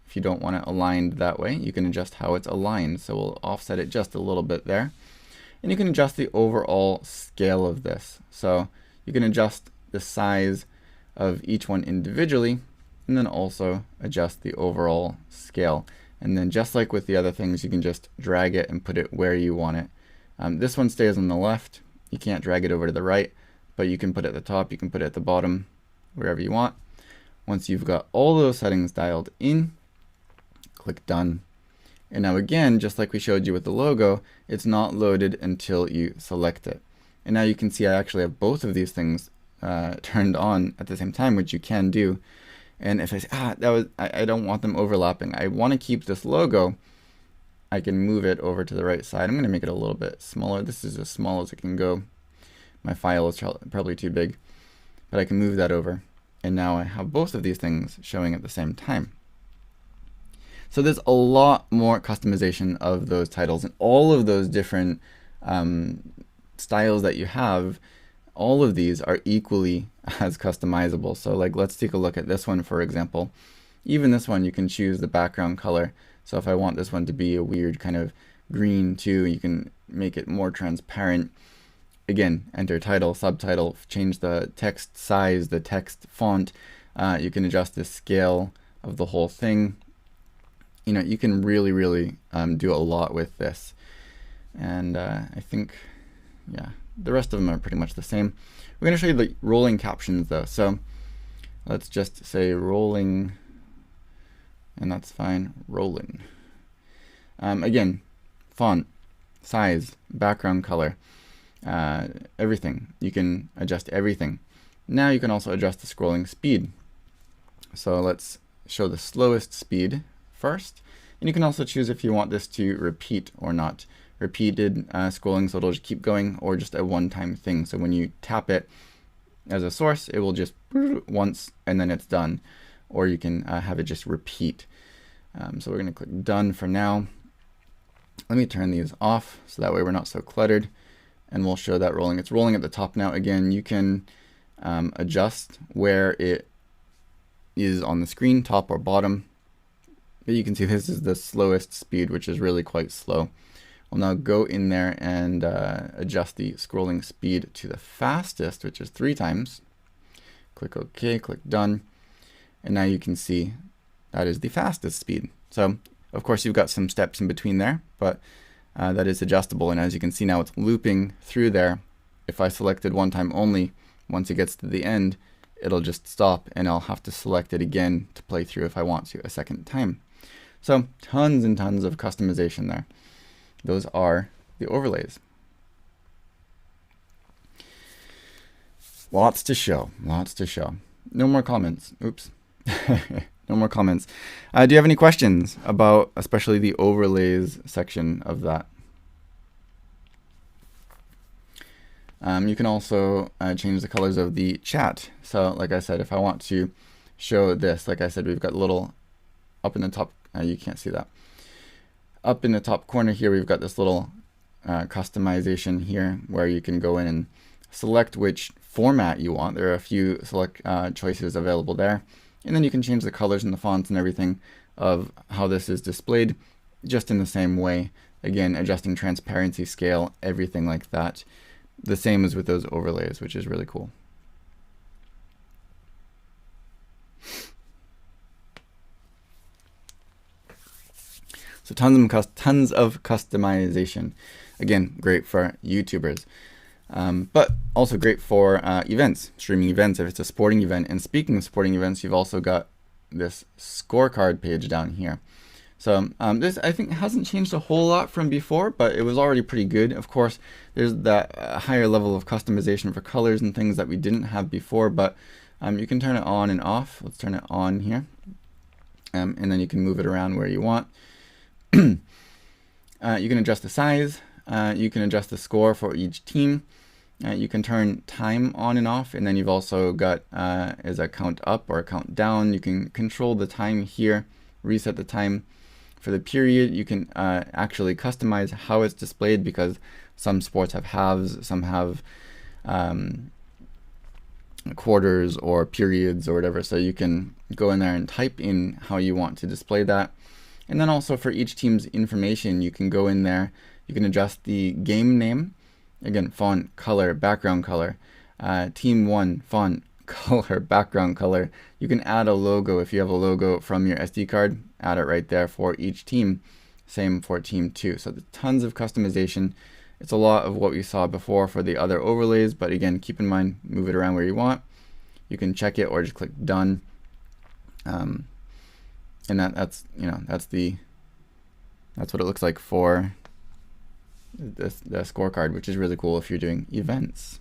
if you don't want it aligned that way, you can adjust how it's aligned. So we'll offset it just a little bit there. And you can adjust the overall scale of this. So you can adjust the size of each one individually, and then also adjust the overall scale. And then just like with the other things, you can just drag it and put it where you want it. This one stays on the left. You can't drag it over to the right, but you can put it at the top, you can put it at the bottom, wherever you want. Once you've got all those settings dialed in, click Done. And now again, just like we showed you with the logo, it's not loaded until you select it. And now you can see I actually have both of these things turned on at the same time, which you can do. And if I say, I don't want them overlapping, I want to keep this logo, I can move it over to the right side. I'm going to make it a little bit smaller. This is as small as it can go. My file is probably too big, but I can move that over. And now I have both of these things showing at the same time. So there's a lot more customization of those titles, and all of those different styles that you have, all of these are equally as customizable. So like, let's take a look at this one, for example. Even this one, you can choose the background color. So if I want this one to be a weird kind of green too, you can make it more transparent. Again, enter title, subtitle, change the text size, the text font. You can adjust the scale of the whole thing. You know, you can really, really do a lot with this. And I think, yeah, the rest of them are pretty much the same. We're going to show you the rolling captions though. So let's just say rolling, and that's fine, rolling. Again, font, size, background color, everything. You can adjust everything. Now you can also adjust the scrolling speed. So let's show the slowest speed first. And you can also choose if you want this to repeat or not. Repeated scrolling, so it'll just keep going, or just a one-time thing. So when you tap it as a source, it will just once and then it's done. Or you can have it just repeat. So we're going to click Done for now. Let me turn these off so that way we're not so cluttered. And we'll show that rolling. It's rolling at the top now. Again, you can adjust where it is on the screen, top or bottom. But you can see this is the slowest speed, which is really quite slow. We'll now go in there and adjust the scrolling speed to the fastest, which is 3 times. Click OK, click Done. And now you can see that is the fastest speed. So, of course, you've got some steps in between there, but that is adjustable. And as you can see now, it's looping through there. If I selected one time only, once it gets to the end, it'll just stop, and I'll have to select it again to play through if I want to a second time. So tons and tons of customization there. Those are the overlays. Lots to show, lots to show. No more comments. Oops. No more comments. Do you have any questions about especially the overlays section of that? You can also change the colors of the chat. So like I said, if I want to show this, like I said, we've got little up in the top, you can't see that. Up in the top corner here, we've got this little customization here where you can go in and select which format you want. There are a few select choices available there. And then you can change the colors and the fonts and everything of how this is displayed just in the same way. Again, adjusting transparency, scale, everything like that. The same as with those overlays, which is really cool. So tons of customization. Again, great for YouTubers, but also great for events, streaming events, if it's a sporting event. And speaking of sporting events, you've also got this scorecard page down here. So this, I think, hasn't changed a whole lot from before, but it was already pretty good. Of course, there's that higher level of customization for colors and things that we didn't have before, but you can turn it on and off. Let's turn it on here. And then you can move it around where you want. You can adjust the size. You can adjust the score for each team. You can turn time on and off, and then you've also got is a count up or a count down. You can control the time here, reset the time for the period. You can actually customize how it's displayed, because some sports have halves, some have quarters or periods or whatever. So you can go in there and type in how you want to display that. And then also for each team's information, you can go in there, you can adjust the game name. Again, font, color, background color. Team 1, font, color, background color. You can add a logo if you have a logo from your SD card. Add it right there for each team. Same for team 2. So tons of customization. It's a lot of what we saw before for the other overlays, but again, keep in mind, move it around where you want. You can check it or just click done. And that's what it looks like for the scorecard, which is really cool if you're doing events.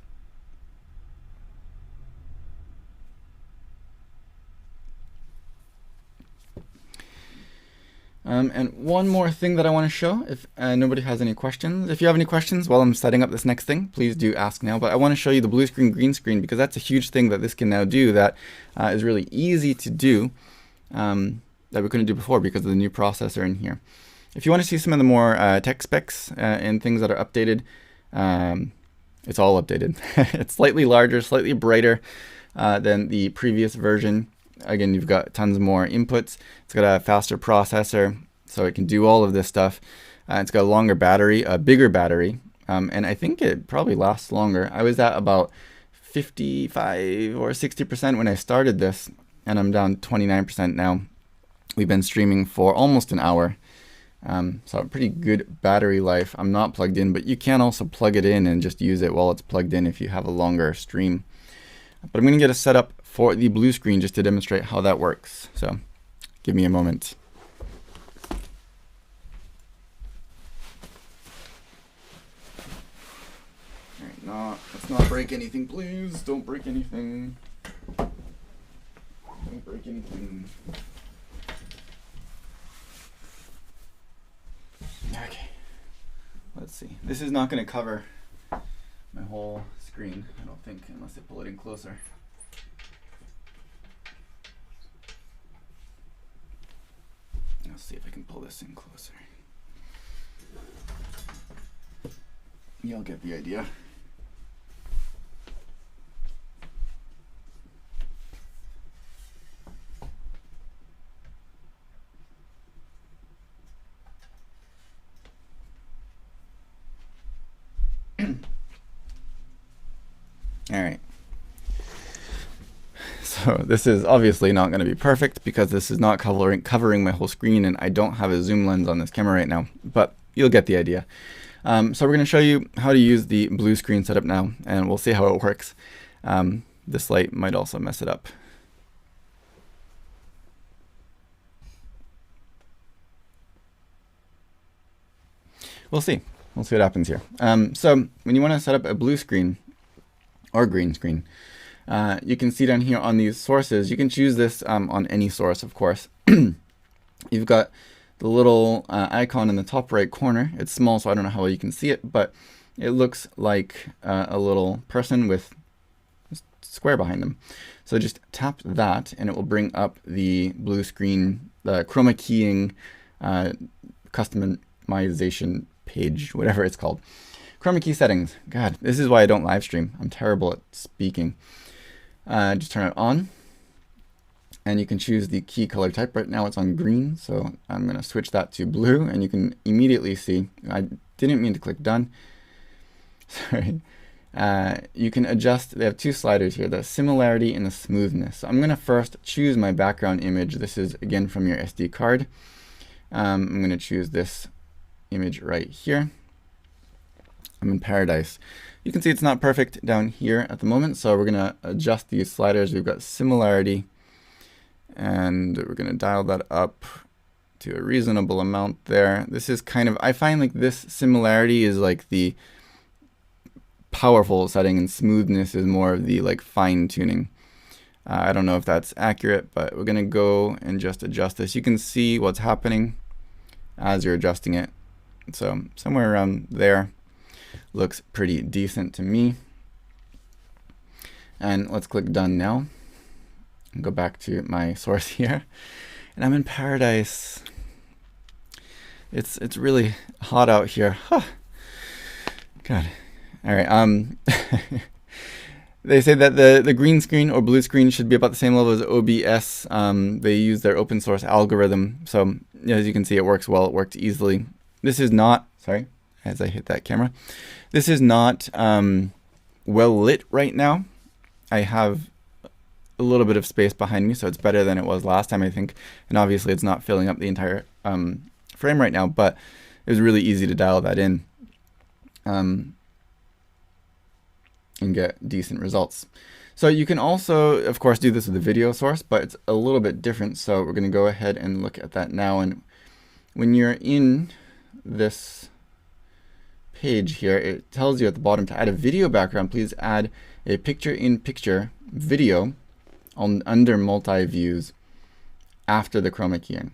And one more thing that I want to show, if nobody has any questions. If you have any questions while I'm setting up this next thing, please do ask now. But I want to show you the blue screen, green screen, because that's a huge thing that this can now do that is really easy to do that we couldn't do before because of the new processor in here. If you want to see some of the more tech specs and things that are updated, it's all updated. It's slightly larger, slightly brighter than the previous version. Again, you've got tons more inputs. It's got a faster processor, so it can do all of this stuff. It's got a longer battery, a bigger battery, and I think it probably lasts longer. I was at about 55 or 60% when I started this, and I'm down 29% now. We've been streaming for almost an hour. So a pretty good battery life. I'm not plugged in, but you can also plug it in and just use it while it's plugged in if you have a longer stream. But I'm going to get a setup for the blue screen just to demonstrate how that works. So give me a moment. All right, let's not break anything, please. Don't break anything. Don't break anything. Okay, let's see. This is not going to cover my whole screen, I don't think, unless I pull it in closer. Let's see if I can pull this in closer. You'll get the idea. All right. So this is obviously not going to be perfect because this is not covering my whole screen, and I don't have a zoom lens on this camera right now, but you'll get the idea. So we're going to show you how to use the blue screen setup now, and we'll see how it works. This light might also mess it up. We'll see. We'll see what happens here. So when you want to set up a blue screen or green screen, you can see down here on these sources, you can choose this on any source, of course. You've got the little icon in the top right corner. It's small, so I don't know how well you can see it, but it looks like a little person with a square behind them. So just tap that, and it will bring up the blue screen, the Chroma keying customization page, whatever it's called. Chroma key settings. God, this is why I don't live stream. I'm terrible at speaking. Just turn it on, and you can choose the key color type. Right now it's on green, so I'm going to switch that to blue, and you can immediately see, I didn't mean to click done. Sorry. You can adjust, they have two sliders here, the similarity and the smoothness. So I'm going to first choose my background image. This is again from your SD card. I'm going to choose this image right here. I'm in paradise. You can see it's not perfect down here at the moment, so we're going to adjust these sliders. We've got similarity, and we're going to dial that up to a reasonable amount there. This is kind of, I find like this similarity is like the powerful setting, and smoothness is more of the like fine tuning. I don't know if that's accurate, but we're going to go and just adjust this. You can see what's happening as you're adjusting it. So somewhere around there looks pretty decent to me. And let's click done now. Go back to my source here. And I'm in paradise. It's really hot out here. Huh. God. All right. They say that the green screen or blue screen should be about the same level as OBS. They use their open source algorithm. So as you can see, it works well. It works easily. This is not, sorry, as I hit that camera. This is not well lit right now. I have a little bit of space behind me, so it's better than it was last time, I think. And obviously it's not filling up the entire frame right now, but it was really easy to dial that in. And get decent results. So you can also, of course, do this with a video source, but it's a little bit different. So we're going to go ahead and look at that now. And when you're in this page here, it tells you at the bottom to add a video background. Please add a picture-in-picture video under multi-views after the Chroma keying.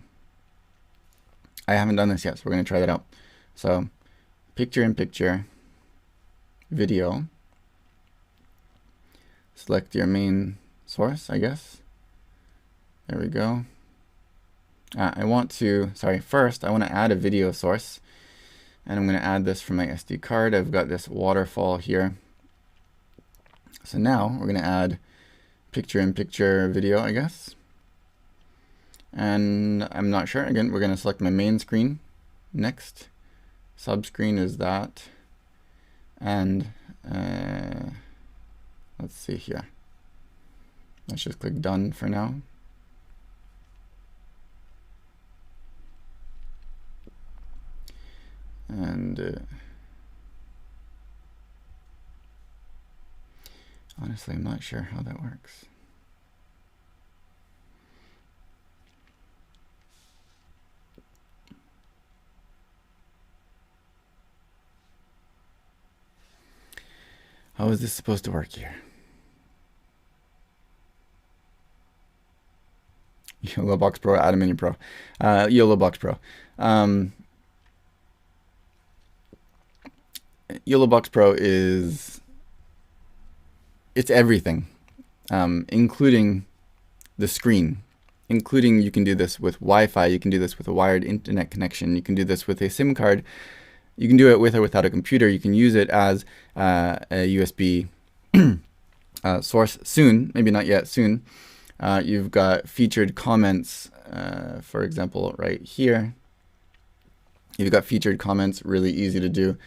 I haven't done this yet, so we're going to try that out. So picture-in-picture video. Select your main source, I guess. There we go. First I want to add a video source. And I'm going to add this from my SD card. I've got this waterfall here. So now we're going to add picture-in-picture video, I guess. And I'm not sure. Again, we're going to select my main screen. Next. Subscreen is that. And let's see here. Let's just click done for now. And honestly, I'm not sure how that works. How is this supposed to work here? YoloBox Pro, ATEM Mini Pro, YoloBox Pro. YoloBox Pro it's everything, including the screen. Including you can do this with Wi-Fi, you can do this with a wired internet connection, you can do this with a SIM card, you can do it with or without a computer, you can use it as a USB source soon, maybe not yet, soon. You've got featured comments, for example, right here. You've got featured comments, really easy to do.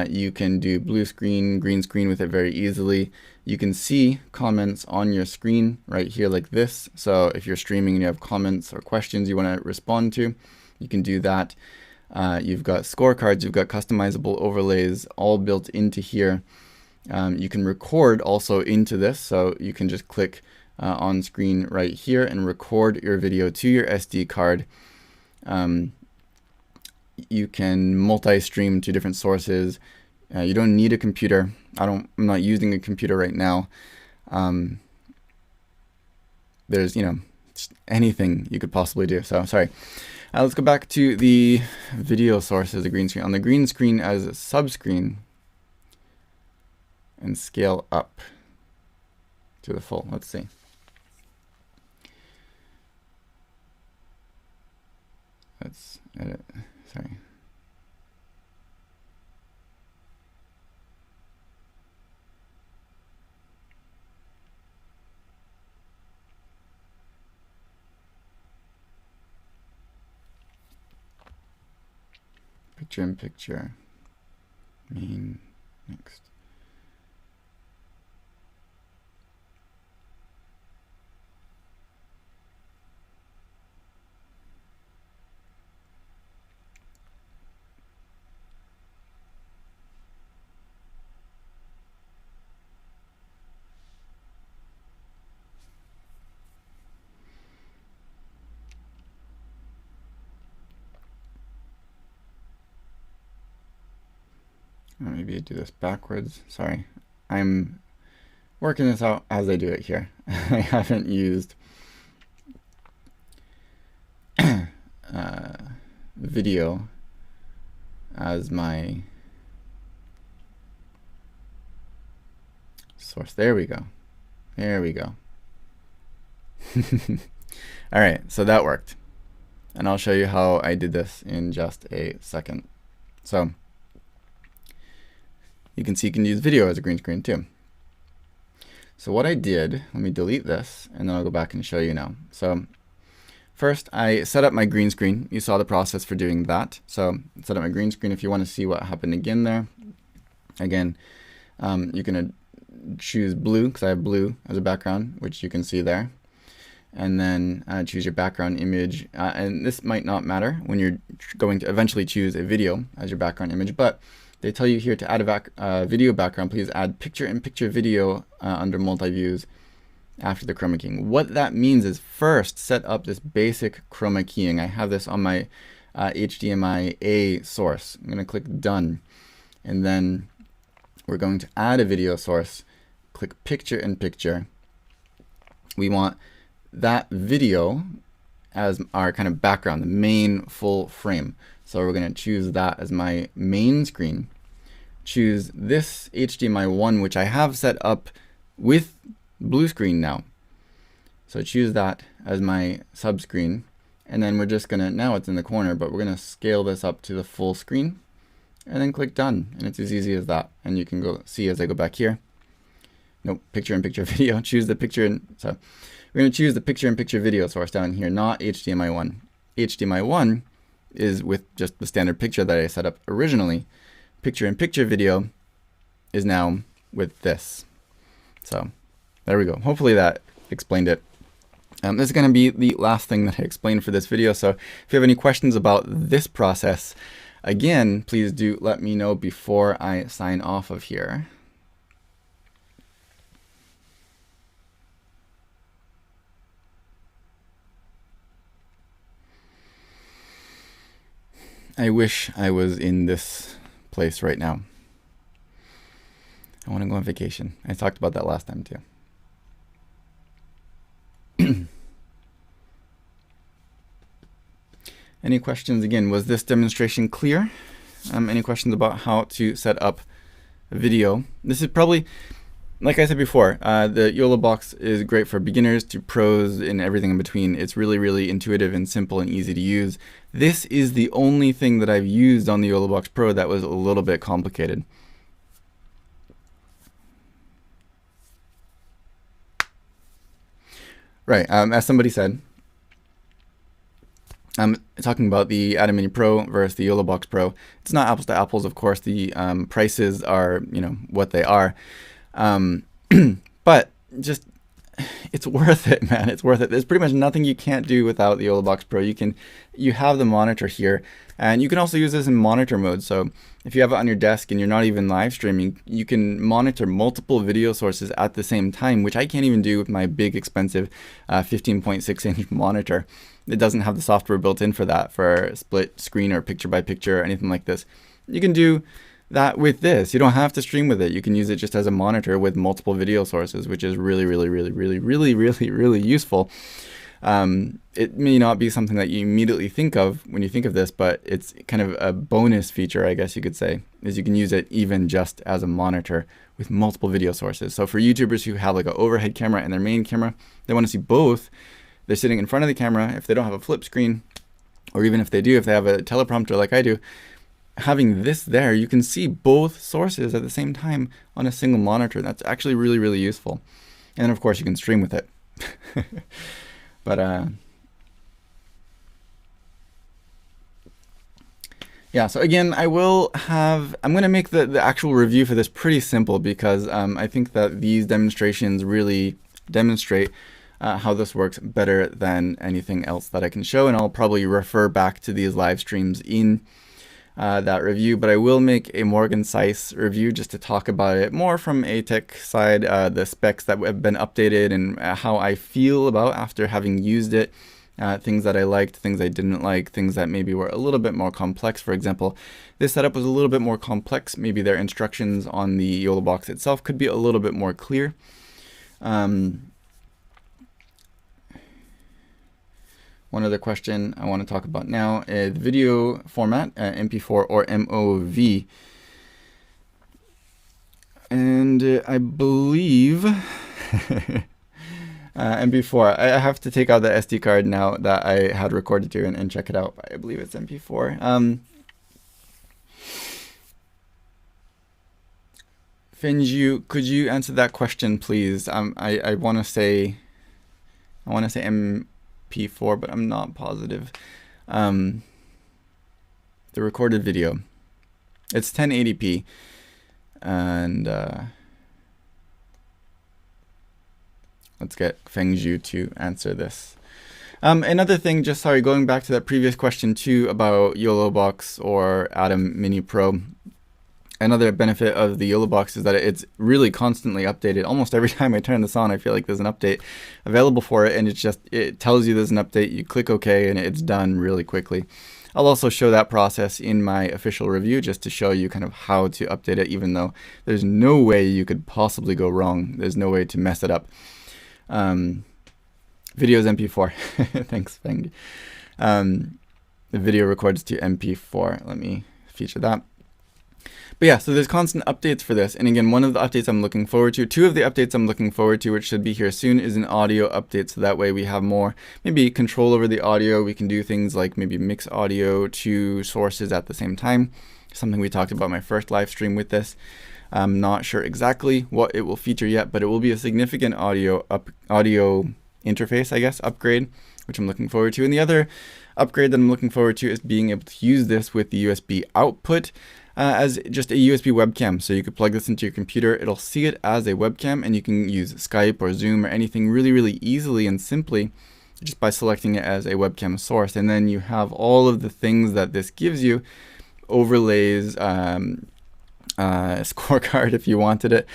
You can do blue screen, green screen with it very easily. You can see comments on your screen right here like this. So if you're streaming and you have comments or questions you want to respond to, you can do that. You've got scorecards, you've got customizable overlays all built into here. You can record also into this, so you can just click on screen right here and record your video to your SD card. You can multi-stream to different sources. You don't need a computer. I'm not using a computer right now. There's, just anything you could possibly do. So sorry. Let's go back to the video source as a green screen. On the green screen as a subscreen, and scale up to the full. Let's see. Let's edit. Sorry. Picture-in-picture. Main. Next. Maybe I do this backwards. Sorry. I'm working this out as I do it here. I haven't used video as my source. There we go. There we go. All right, so that worked. And I'll show you how I did this in just a second. So you can see you can use video as a green screen too. So what I did, let me delete this, and then I'll go back and show you now. So first, I set up my green screen. You saw the process for doing that. So set up my green screen. If you want to see what happened again there, again, you can choose blue, because I have blue as a background, which you can see there. And then choose your background image. And this might not matter when you're going to eventually choose a video as your background image, but they tell you here to add a video background, please add picture-in-picture video under multi-views after the chroma keying. What that means is first set up this basic chroma keying. I have this on my HDMI A source. I'm going to click done. And then we're going to add a video source. Click picture-in-picture. We want that video as our kind of background, the main full frame. So we're going to choose that as my main screen. Choose this HDMI 1, which I have set up with blue screen now. So choose that as my sub screen. And then we're just going to, now it's in the corner, but we're going to scale this up to the full screen. And then click done. And it's as easy as that. And you can go see as I go back here. Nope, picture-in-picture video. Choose the so we're going to choose the picture-in-picture video source down here, not HDMI 1. HDMI 1 is with just the standard picture that I set up originally. Picture-in-picture video is now with this. So there we go. Hopefully that explained it. This is going to be the last thing that I explained for this video. So if you have any questions about this process, again, please do let me know before I sign off of here. I wish I was in this place right now. I want to go on vacation. I talked about that last time too. Any questions? Again, was this demonstration clear? Any questions about how to set up a video? This is probably, like I said before, the YoloBox is great for beginners to pros and everything in between. It's really, really intuitive and simple and easy to use. This is the only thing that I've used on the YoloBox Pro that was a little bit complicated. Right, as somebody said, talking about the ATEM Mini Pro versus the YoloBox Pro. It's not apples to apples, of course. The prices are, what they are. But just, it's worth it, man. It's worth it. There's pretty much nothing you can't do without the YoloBox Pro. You have the monitor here, and you can also use this in monitor mode. So if you have it on your desk and you're not even live streaming, you can monitor multiple video sources at the same time, which I can't even do with my big expensive 15.6-inch monitor. It doesn't have the software built in for that, for split screen or picture by picture or anything like this. You can do that with this. You don't have to stream with it. You can use it just as a monitor with multiple video sources, which is really, really, really, really, really, really, really useful. It may not be something that you immediately think of when you think of this, but it's kind of a bonus feature, I guess you could say, is you can use it even just as a monitor with multiple video sources. So for YouTubers who have like an overhead camera and their main camera, they want to see both. They're sitting in front of the camera. If they don't have a flip screen, or even if they do, if they have a teleprompter like I do, having this there, you can see both sources at the same time on a single monitor. That's actually really, really useful. And then of course you can stream with it. But yeah, so again, I'm going to make the actual review for this pretty simple, because I think that these demonstrations really demonstrate how this works better than anything else that I can show. And I'll probably refer back to these live streams in that review, but I will make a more concise review just to talk about it more from a tech side, the specs that have been updated and how I feel about after having used it, things that I liked, things I didn't like, things that maybe were a little bit more complex. For example, this setup was a little bit more complex. Maybe their instructions on the YoloBox itself could be a little bit more clear. One other question I want to talk about now is video format, MP4 or MOV. And I believe MP4. I have to take out the SD card now that I had recorded to and check it out. I believe it's MP4. Finju, could you answer that question, please? I want to say MP4, but I'm not positive. The recorded video. It's 1080p, and let's get Fengju to answer this. Another thing, just sorry, going back to that previous question too about YoloBox or ATEM Mini Pro. Another benefit of the YoloBox is that it's really constantly updated. Almost every time I turn this on, I feel like there's an update available for it, and it tells you there's an update. You click OK, and it's done really quickly. I'll also show that process in my official review just to show you kind of how to update it, even though there's no way you could possibly go wrong. There's no way to mess it up. Video's MP4. Thanks, Feng. The video records to MP4. Let me feature that. But yeah, so there's constant updates for this. And again, one of the updates I'm looking forward to, two of the updates I'm looking forward to, which should be here soon, is an audio update. So that way we have more, maybe control over the audio. We can do things like maybe mix audio to sources at the same time. Something we talked about in my first live stream with this. I'm not sure exactly what it will feature yet, but it will be a significant audio interface, I guess, upgrade, which I'm looking forward to. And the other upgrade that I'm looking forward to is being able to use this with the USB output as just a USB webcam. So you could plug this into your computer, it'll see it as a webcam, and you can use Skype or Zoom or anything really, really easily and simply just by selecting it as a webcam source. And then you have all of the things that this gives you, overlays, Scorecard if you wanted it.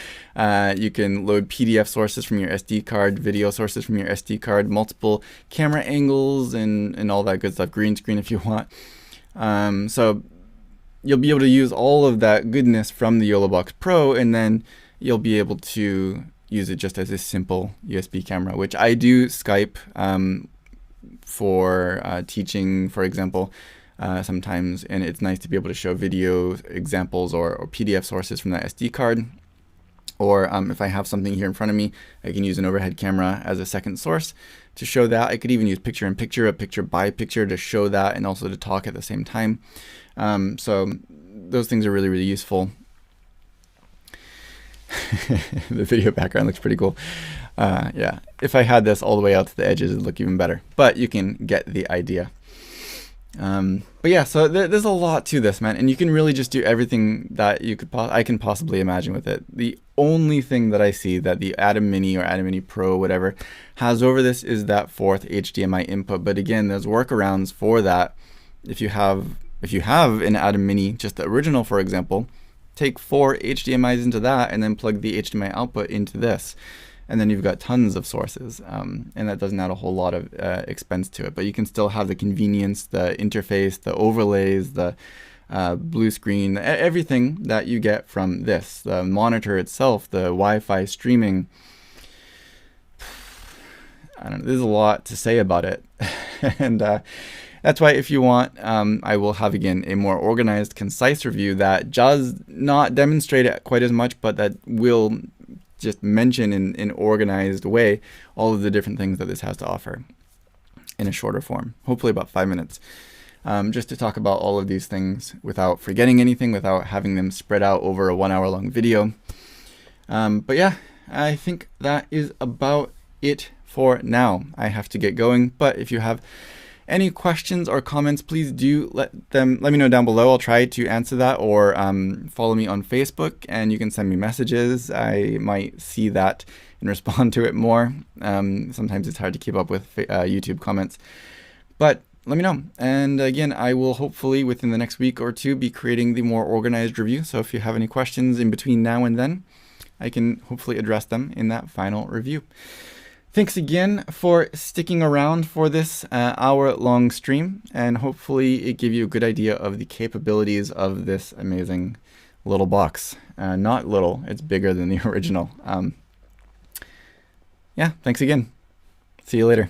You can load PDF sources from your SD card, video sources from your SD card, multiple camera angles and all that good stuff, green screen if you want. So you'll be able to use all of that goodness from the YoloBox Pro, and then you'll be able to use it just as a simple USB camera, which I do Skype for teaching, for example, sometimes, and it's nice to be able to show video examples or PDF sources from that SD card. Or if I have something here in front of me, I can use an overhead camera as a second source to show that. I could even use picture-in-picture, a picture-by-picture to show that and also to talk at the same time. So those things are really, really useful. The video background looks pretty cool. Yeah, if I had this all the way out to the edges, it'd look even better. But you can get the idea. But yeah, so there's a lot to this, man, and you can really just do everything that you could I can possibly imagine with it. The only thing that I see that the ATEM Mini or ATEM Mini Pro, whatever, has over this is that fourth HDMI input. But again, there's workarounds for that. If you have an ATEM Mini, just the original, for example, take 4 HDMIs into that and then plug the HDMI output into this. And then you've got tons of sources, and that doesn't add a whole lot of expense to it. But you can still have the convenience, the interface, the overlays, the blue screen, everything that you get from this. The monitor itself, the Wi-Fi streaming. I don't know, there's a lot to say about it. And that's why if you want, I will have, again, a more organized, concise review that does not demonstrate it quite as much, but that will just mention in an organized way all of the different things that this has to offer in a shorter form, hopefully about 5 minutes, just to talk about all of these things without forgetting anything, without having them spread out over a 1 hour long video. But yeah, I think that is about it for now. I have to get going, but if you have any questions or comments, please do let me know down below. I'll try to answer that, or follow me on Facebook and you can send me messages. I might see that and respond to it more. Sometimes it's hard to keep up with YouTube comments, but let me know. And again, I will hopefully within the next week or two be creating the more organized review. So if you have any questions in between now and then, I can hopefully address them in that final review. Thanks again for sticking around for this hour-long stream, and hopefully it gave you a good idea of the capabilities of this amazing little box. Not little, it's bigger than the original. Yeah, thanks again. See you later.